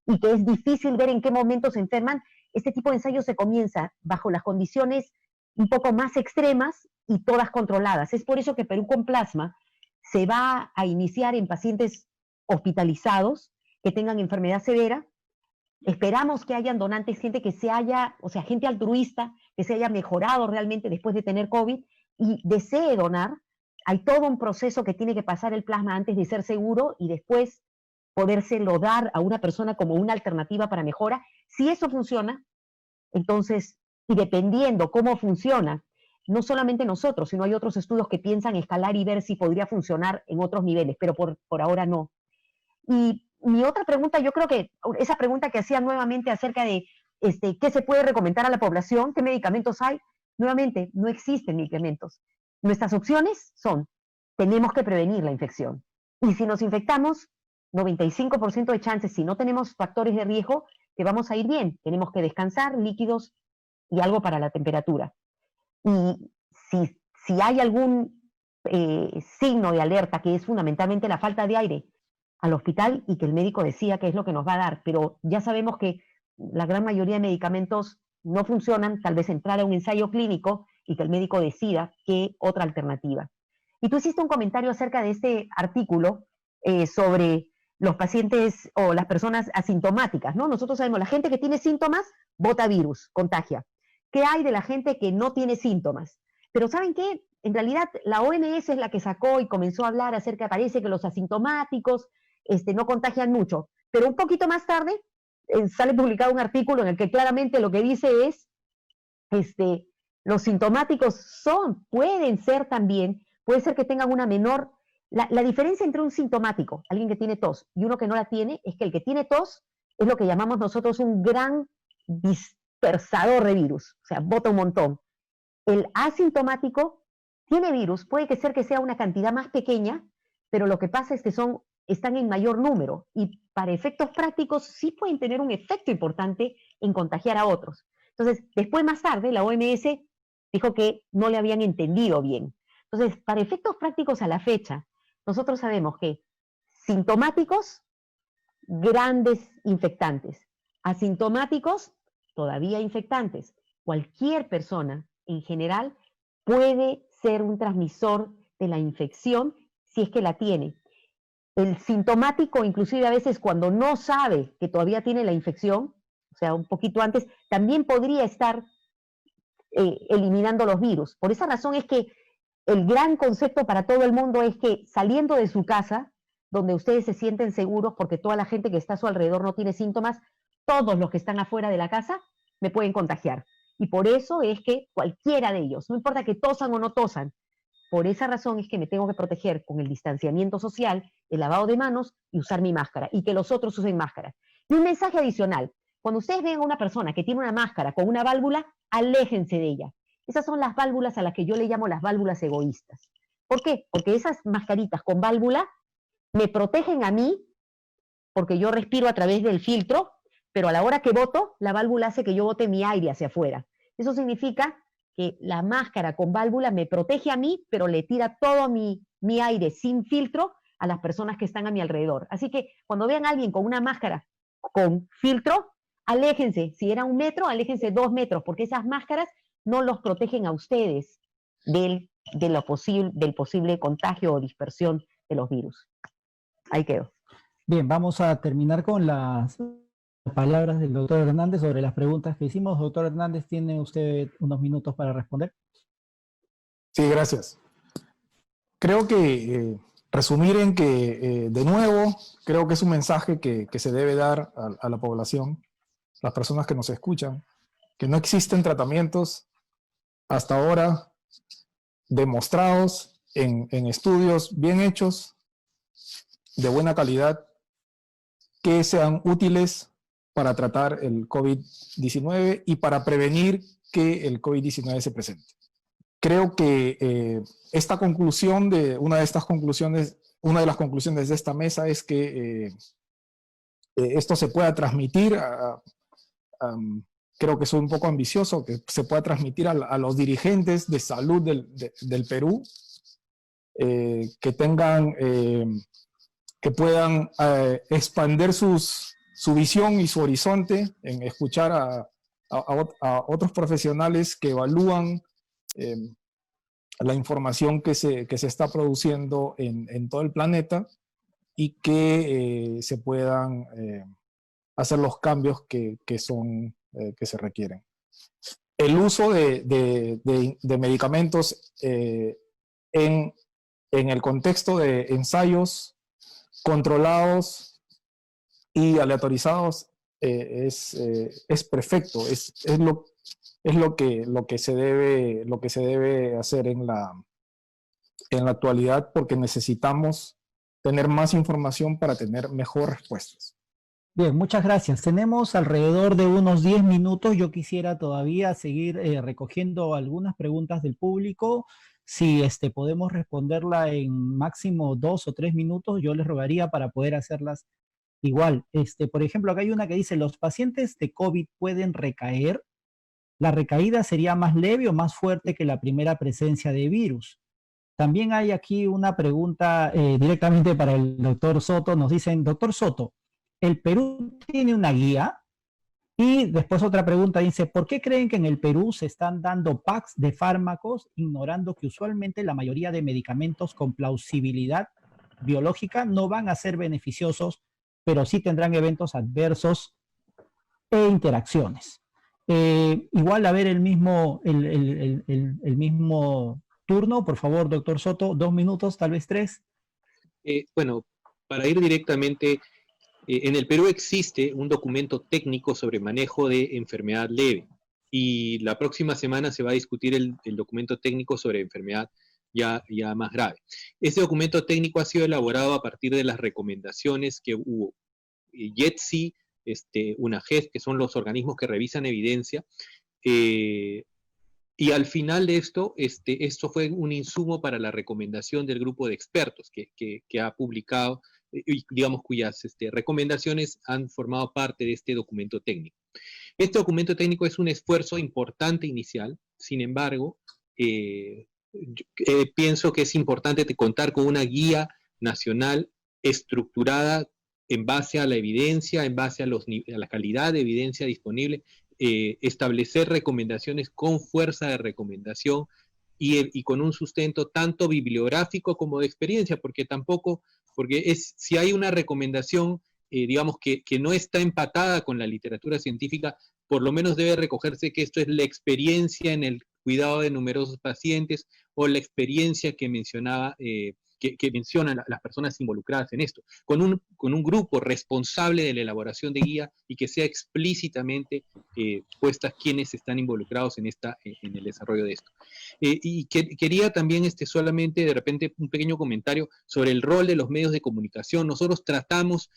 y que es difícil ver en qué momento se enferman, este tipo de ensayo se comienza bajo las condiciones un poco más extremas y todas controladas. Es por eso que Perú con Plasma se va a iniciar en pacientes hospitalizados que tengan enfermedad severa. Esperamos que hayan donantes, gente gente altruista, que se haya mejorado realmente después de tener COVID y desee donar. Hay todo un proceso que tiene que pasar el plasma antes de ser seguro y después podérselo dar a una persona como una alternativa para mejora. Si eso funciona, entonces, y dependiendo cómo funciona, no solamente nosotros, sino hay otros estudios que piensan escalar y ver si podría funcionar en otros niveles, pero por ahora no. Y mi otra pregunta, yo creo que esa pregunta que hacía nuevamente acerca de qué se puede recomendar a la población, qué medicamentos hay, nuevamente, no existen medicamentos. Nuestras opciones son, tenemos que prevenir la infección. Y si nos infectamos, 95% de chances, si no tenemos factores de riesgo, que vamos a ir bien. Tenemos que descansar, líquidos y algo para la temperatura. Y si hay algún signo de alerta, que es fundamentalmente la falta de aire, al hospital y que el médico decida qué es lo que nos va a dar. Pero ya sabemos que la gran mayoría de medicamentos no funcionan, tal vez entrar a un ensayo clínico y que el médico decida qué otra alternativa. Y tú hiciste un comentario acerca de este artículo sobre los pacientes o las personas asintomáticas, ¿no? Nosotros sabemos, la gente que tiene síntomas bota virus, contagia. ¿Qué hay de la gente que no tiene síntomas? Pero ¿saben qué? En realidad la OMS es la que sacó y comenzó a hablar acerca, parece que los asintomáticos no contagian mucho. Pero un poquito más tarde sale publicado un artículo en el que claramente lo que dice es, los sintomáticos pueden ser también, puede ser que tengan una menor, la diferencia entre un sintomático, alguien que tiene tos, y uno que no la tiene, es que el que tiene tos es lo que llamamos nosotros un gran dispersador de virus, o sea, bota un montón. El asintomático tiene virus, puede que sea una cantidad más pequeña, pero lo que pasa es que están en mayor número y para efectos prácticos sí pueden tener un efecto importante en contagiar a otros. Entonces, después más tarde, la OMS dijo que no le habían entendido bien. Entonces, para efectos prácticos a la fecha, nosotros sabemos que sintomáticos, grandes infectantes, asintomáticos, todavía infectantes. Cualquier persona, en general, puede ser un transmisor de la infección si es que la tiene. El sintomático, inclusive a veces cuando no sabe que todavía tiene la infección, o sea, un poquito antes, también podría estar eliminando los virus. Por esa razón es que el gran concepto para todo el mundo es que saliendo de su casa, donde ustedes se sienten seguros porque toda la gente que está a su alrededor no tiene síntomas, todos los que están afuera de la casa me pueden contagiar. Y por eso es que cualquiera de ellos, no importa que tosan o no tosan, por esa razón es que me tengo que proteger con el distanciamiento social, el lavado de manos y usar mi máscara, y que los otros usen máscaras. Y un mensaje adicional, cuando ustedes ven a una persona que tiene una máscara con una válvula, aléjense de ella. Esas son las válvulas a las que yo le llamo las válvulas egoístas. ¿Por qué? Porque esas mascaritas con válvula me protegen a mí, porque yo respiro a través del filtro, pero a la hora que boto, la válvula hace que yo bote mi aire hacia afuera. Eso significa que la máscara con válvula me protege a mí, pero le tira todo mi aire sin filtro a las personas que están a mi alrededor. Así que cuando vean a alguien con una máscara con filtro, aléjense. Si era 1 metro, aléjense 2 metros, porque esas máscaras no los protegen a ustedes del posible contagio o dispersión de los virus. Ahí quedo. Bien, vamos a terminar con las palabras del doctor Hernández sobre las preguntas que hicimos. Doctor Hernández, tiene usted unos minutos para responder. Sí, gracias. Creo que resumir en que, de nuevo, creo que es un mensaje que se debe dar a la población, las personas que nos escuchan, que no existen tratamientos hasta ahora demostrados en estudios bien hechos, de buena calidad, que sean útiles para tratar el COVID-19 y para prevenir que el COVID-19 se presente. Creo que esta conclusión una de las conclusiones de esta mesa es que esto se pueda transmitir, creo que soy un poco ambicioso, que se pueda transmitir a los dirigentes de salud del Perú, que puedan expandir su visión y su horizonte en escuchar a otros profesionales que evalúan la información que se está produciendo en todo el planeta y que se puedan hacer los cambios que se requieren. El uso de medicamentos en el contexto de ensayos controlados y aleatorizados es perfecto, es lo que se debe hacer en la actualidad, porque necesitamos tener más información para tener mejores respuestas. Bien, muchas gracias. Tenemos alrededor de unos 10 minutos. Yo quisiera todavía seguir recogiendo algunas preguntas del público. Si podemos responderla en máximo 2 o 3 minutos, yo les rogaría para poder hacerlas igual. Por ejemplo, acá hay una que dice, ¿los pacientes de COVID pueden recaer? ¿La recaída sería más leve o más fuerte que la primera presencia de virus? También hay aquí una pregunta directamente para el doctor Soto. Nos dicen, doctor Soto, ¿el Perú tiene una guía? Y después otra pregunta dice, ¿por qué creen que en el Perú se están dando packs de fármacos, ignorando que usualmente la mayoría de medicamentos con plausibilidad biológica no van a ser beneficiosos, pero sí tendrán eventos adversos e interacciones? Igual, a ver, el mismo turno, por favor, doctor Soto, 2 minutos, tal vez 3. Bueno, para ir directamente, en el Perú existe un documento técnico sobre manejo de enfermedad leve, y la próxima semana se va a discutir el documento técnico sobre enfermedad ya más grave. Este documento técnico ha sido elaborado a partir de las recomendaciones que hubo YETSI, UNAGEF, que son los organismos que revisan evidencia, y al final de esto fue un insumo para la recomendación del grupo de expertos que ha publicado, digamos, cuyas recomendaciones han formado parte de este documento técnico. Este documento técnico es un esfuerzo importante inicial. Sin embargo, pienso que es importante contar con una guía nacional estructurada en base a la evidencia, en base a la calidad de evidencia disponible, establecer recomendaciones con fuerza de recomendación y con un sustento tanto bibliográfico como de experiencia, porque si hay una recomendación digamos, que no está empatada con la literatura científica, por lo menos debe recogerse que esto es la experiencia en el cuidado de numerosos pacientes o la experiencia que mencionaba, que mencionan las personas involucradas en esto, con un grupo responsable de la elaboración de guía y que sea explícitamente puestas quienes están involucrados en el desarrollo de esto. Quería también solamente de repente un pequeño comentario sobre el rol de los medios de comunicación. Nosotros tratamos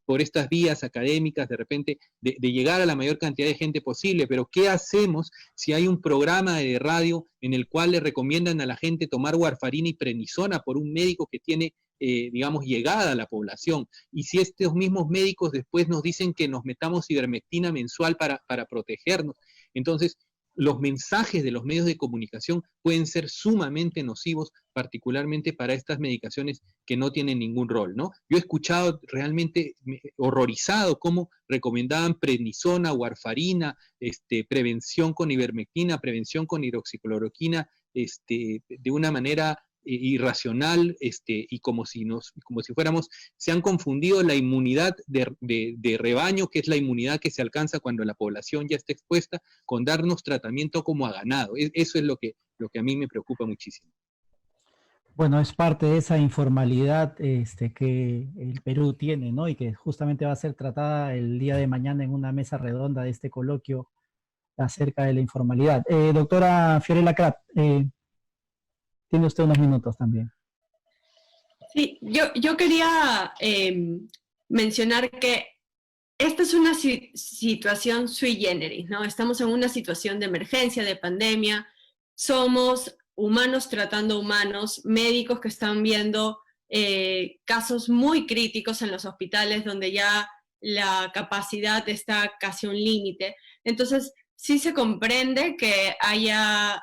por estas vías académicas de repente de llegar a la mayor cantidad de gente posible, pero ¿qué hacemos si hay un programa de radio en el cual le recomiendan a la gente tomar warfarina y prednisona por un médico que tiene, digamos, llegada a la población? Y si estos mismos médicos después nos dicen que nos metamos ivermectina mensual para protegernos, entonces los mensajes de los medios de comunicación pueden ser sumamente nocivos, particularmente para estas medicaciones que no tienen ningún rol, ¿no? Yo he escuchado realmente horrorizado cómo recomendaban prednisona, warfarina, prevención con ivermectina, prevención con hidroxicloroquina, de una manera irracional, y como si fuéramos, se han confundido la inmunidad de rebaño, que es la inmunidad que se alcanza cuando la población ya está expuesta, con darnos tratamiento como a ganado. Eso es lo que a mí me preocupa muchísimo. Bueno, es parte de esa informalidad que el Perú tiene, ¿no? Y que justamente va a ser tratada el día de mañana en una mesa redonda de este coloquio acerca de la informalidad. Doctora Fiorella Kraft, tiene usted unos minutos también. Sí, yo quería mencionar que esta es una situación sui generis, ¿no? Estamos en una situación de emergencia, de pandemia, somos humanos tratando humanos, médicos que están viendo casos muy críticos en los hospitales donde ya la capacidad está casi a un límite. Entonces, sí se comprende que haya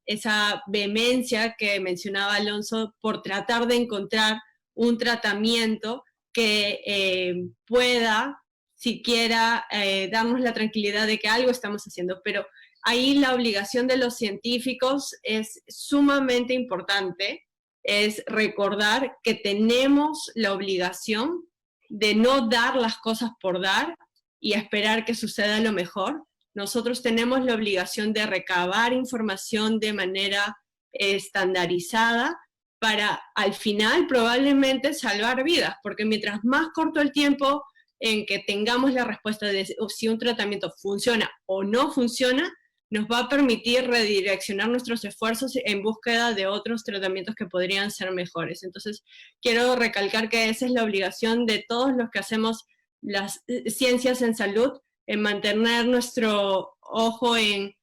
esa vehemencia que mencionaba Alonso por tratar de encontrar un tratamiento que pueda siquiera darnos la tranquilidad de que algo estamos haciendo, pero ahí la obligación de los científicos es sumamente importante, es recordar que tenemos la obligación de no dar las cosas por dar y esperar que suceda lo mejor. Nosotros tenemos la obligación de recabar información de manera estandarizada para al final probablemente salvar vidas, porque mientras más corto el tiempo en que tengamos la respuesta de si un tratamiento funciona o no funciona, nos va a permitir redireccionar nuestros esfuerzos en búsqueda de otros tratamientos que podrían ser mejores. Entonces, quiero recalcar que esa es la obligación de todos los que hacemos las ciencias en salud, en mantener nuestro ojo en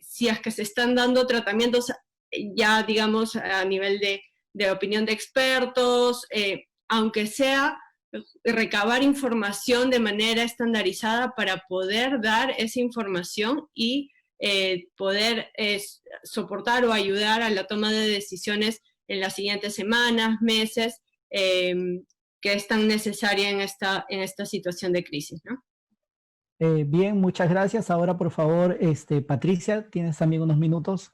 si es que se están dando tratamientos ya, digamos, a nivel de opinión de expertos, aunque sea recabar información de manera estandarizada para poder dar esa información y poder soportar o ayudar a la toma de decisiones en las siguientes semanas, meses, que es tan necesaria en esta situación de crisis, ¿no? Bien, muchas gracias. Ahora, por favor, Patricia, ¿tienes también unos minutos?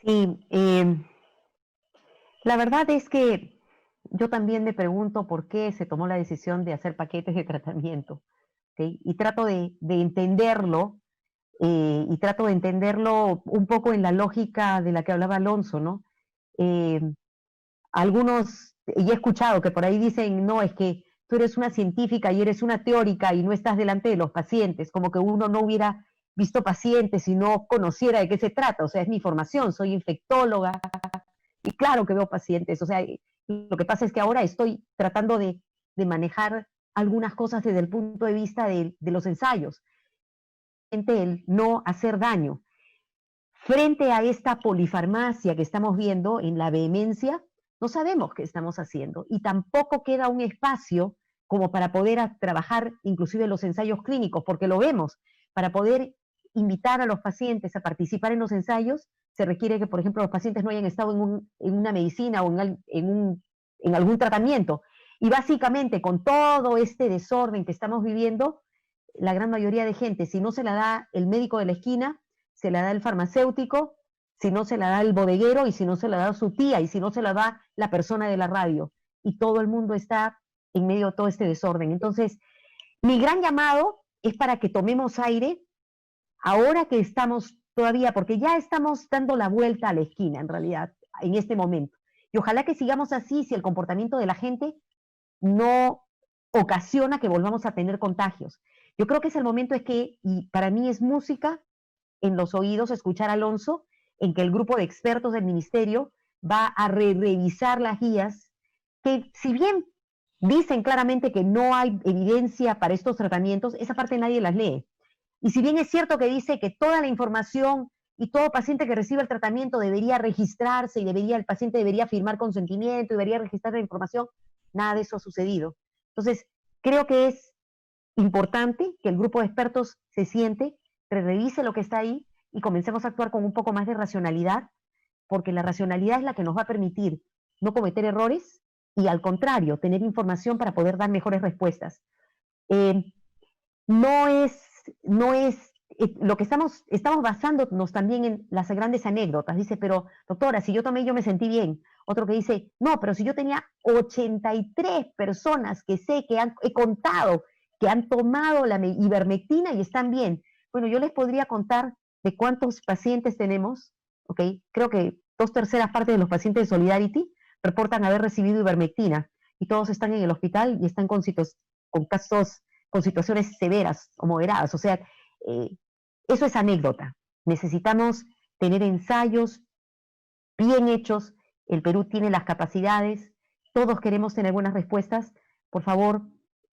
Sí, la verdad es que yo también me pregunto por qué se tomó la decisión de hacer paquetes de tratamiento, ¿okay? Y trato de entenderlo, y trato de entenderlo un poco en la lógica de la que hablaba Alonso, ¿no? Algunos, y he escuchado que por ahí dicen, no, es que tú eres una científica y eres una teórica y no estás delante de los pacientes, como que uno no hubiera visto pacientes y no conociera de qué se trata. O sea, es mi formación, soy infectóloga y claro que veo pacientes. O sea, lo que pasa es que ahora estoy tratando de manejar algunas cosas desde el punto de vista de los ensayos. El no hacer daño. Frente a esta polifarmacia que estamos viendo en la vehemencia, no sabemos qué estamos haciendo y tampoco queda un espacio como para poder trabajar inclusive los ensayos clínicos, porque lo vemos, para poder invitar a los pacientes a participar en los ensayos, se requiere que, por ejemplo, los pacientes no hayan estado en una medicina o en algún tratamiento. Y básicamente, con todo este desorden que estamos viviendo, la gran mayoría de gente, si no se la da el médico de la esquina, se la da el farmacéutico, si no se la da el bodeguero, y si no se la da su tía, y si no se la da la persona de la radio. y todo el mundo está en medio de todo este desorden. Entonces, mi gran llamado es para que tomemos aire ahora que estamos todavía, porque ya estamos dando la vuelta a la esquina en realidad, en este momento. Y ojalá que sigamos así si el comportamiento de la gente no ocasiona que volvamos a tener contagios. Yo creo que es el momento y para mí es música en los oídos escuchar a Alonso, en que el grupo de expertos del ministerio va a revisar las guías, que si bien dicen claramente que no hay evidencia para estos tratamientos, esa parte nadie las lee. Y si bien es cierto que dice que toda la información y todo paciente que reciba el tratamiento debería registrarse y el paciente debería firmar consentimiento y debería registrar la información, nada de eso ha sucedido. Entonces, creo que es importante que el grupo de expertos se siente, revise lo que está ahí y comencemos a actuar con un poco más de racionalidad, porque la racionalidad es la que nos va a permitir no cometer errores y al contrario, tener información para poder dar mejores respuestas. No es lo que estamos basándonos también en las grandes anécdotas. Dice, pero doctora, si yo tomé, yo me sentí bien. Otro que dice, no, pero si yo tenía 83 personas que sé que he contado que han tomado la ivermectina y están bien. Bueno, yo les podría contar de cuántos pacientes tenemos, ¿ok? Creo que 2/3 partes de los pacientes de Solidarity reportan haber recibido ivermectina y todos están en el hospital y están con situaciones severas o moderadas. O sea, eso es anécdota. Necesitamos tener ensayos bien hechos. El Perú tiene las capacidades. Todos queremos tener buenas respuestas. Por favor,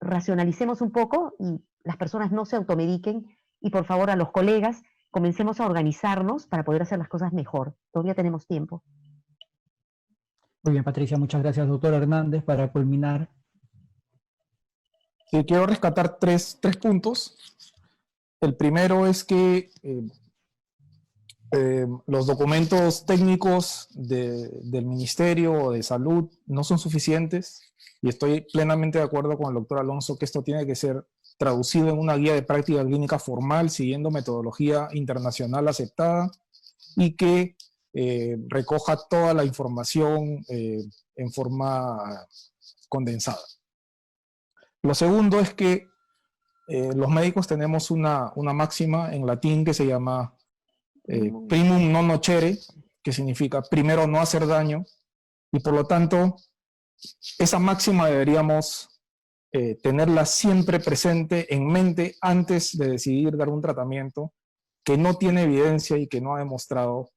racionalicemos un poco y las personas no se automediquen. Y por favor, a los colegas, comencemos a organizarnos para poder hacer las cosas mejor. Todavía tenemos tiempo. Muy bien, Patricia, muchas gracias, doctor Hernández. Para culminar. Sí, quiero rescatar tres puntos. El primero es que los documentos técnicos del Ministerio de Salud no son suficientes y estoy plenamente de acuerdo con el doctor Alonso que esto tiene que ser traducido en una guía de práctica clínica formal siguiendo metodología internacional aceptada y que recoja toda la información en forma condensada. Lo segundo es que los médicos tenemos una máxima en latín que se llama primum non nocere, que significa primero no hacer daño, y por lo tanto esa máxima deberíamos tenerla siempre presente en mente antes de decidir dar un tratamiento que no tiene evidencia y que no ha demostrado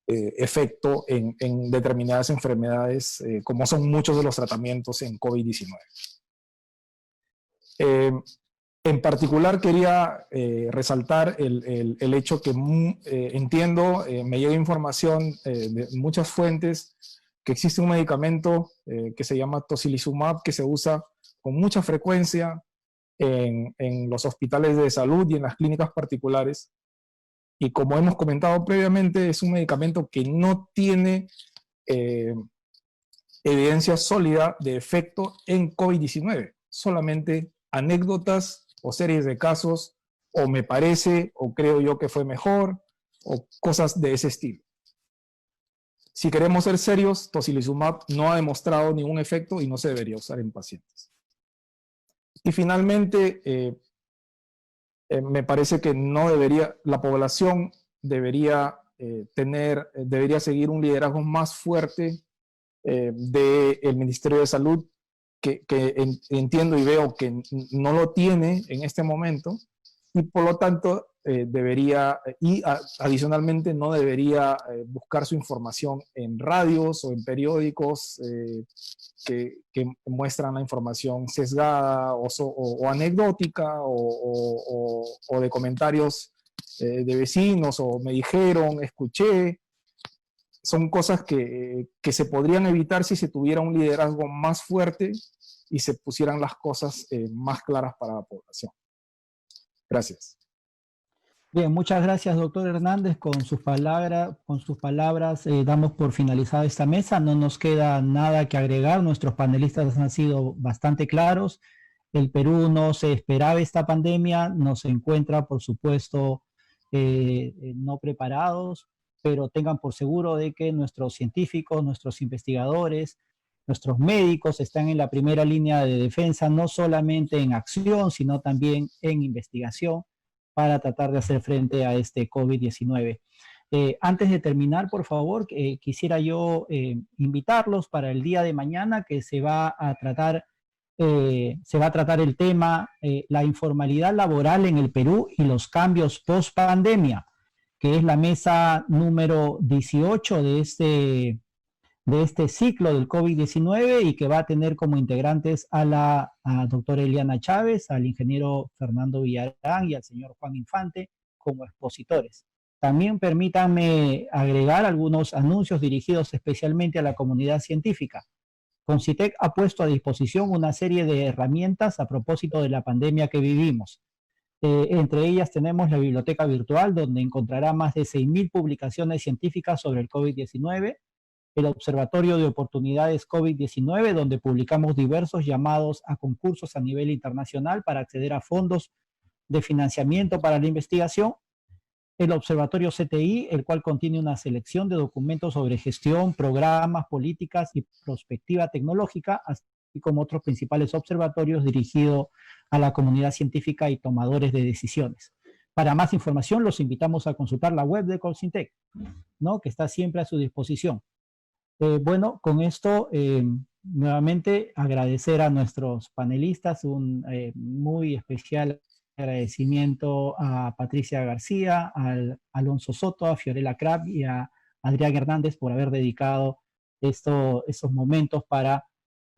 efecto en determinadas enfermedades, como son muchos de los tratamientos en COVID-19. En particular quería resaltar el hecho que entiendo, me llega información de muchas fuentes, que existe un medicamento que se llama tocilizumab, que se usa con mucha frecuencia en los hospitales de salud y en las clínicas particulares. Y como hemos comentado previamente, es un medicamento que no tiene evidencia sólida de efecto en COVID-19, solamente anécdotas o series de casos, o me parece, o creo yo que fue mejor, o cosas de ese estilo. Si queremos ser serios, tocilizumab no ha demostrado ningún efecto y no se debería usar en pacientes. Y finalmente, me parece que no debería, la población debería seguir un liderazgo más fuerte del Ministerio de Salud, que entiendo y veo que no lo tiene en este momento, y por lo tanto debería, y adicionalmente no debería buscar su información en radios o en periódicos que muestran la información sesgada o anecdótica o de comentarios de vecinos o me dijeron, escuché. Son cosas que se podrían evitar si se tuviera un liderazgo más fuerte y se pusieran las cosas más claras para la población. Gracias. Bien, muchas gracias, doctor Hernández. Con sus palabras damos por finalizada esta mesa. No nos queda nada que agregar. Nuestros panelistas han sido bastante claros. El Perú no se esperaba esta pandemia, nos encuentra, por supuesto, no preparados, pero tengan por seguro de que nuestros científicos, nuestros investigadores, Nuestros médicos están en la primera línea de defensa, no solamente en acción, sino también en investigación para tratar de hacer frente a este COVID-19. Antes de terminar, por favor, quisiera yo invitarlos para el día de mañana que se va a tratar el tema la informalidad laboral en el Perú y los cambios post pandemia, que es la mesa número 18 de este ciclo del COVID-19 y que va a tener como integrantes a la doctora Eliana Chávez, al ingeniero Fernando Villarán y al señor Juan Infante como expositores. También permítanme agregar algunos anuncios dirigidos especialmente a la comunidad científica. Concitec ha puesto a disposición una serie de herramientas a propósito de la pandemia que vivimos. Entre ellas tenemos la biblioteca virtual, donde encontrará más de 6.000 publicaciones científicas sobre el COVID-19, el Observatorio de Oportunidades COVID-19, donde publicamos diversos llamados a concursos a nivel internacional para acceder a fondos de financiamiento para la investigación, el Observatorio CTI, el cual contiene una selección de documentos sobre gestión, programas, políticas y prospectiva tecnológica, así como otros principales observatorios dirigidos a la comunidad científica y tomadores de decisiones. Para más información, los invitamos a consultar la web de Concitec, ¿no?, que está siempre a su disposición. Bueno, con esto, nuevamente agradecer a nuestros panelistas, un muy especial agradecimiento a Patricia García, a Alonso Soto, a Fiorella Crab y a Adrián Hernández por haber dedicado estos momentos para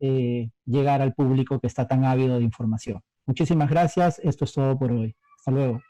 llegar al público que está tan ávido de información. Muchísimas gracias, esto es todo por hoy. Hasta luego.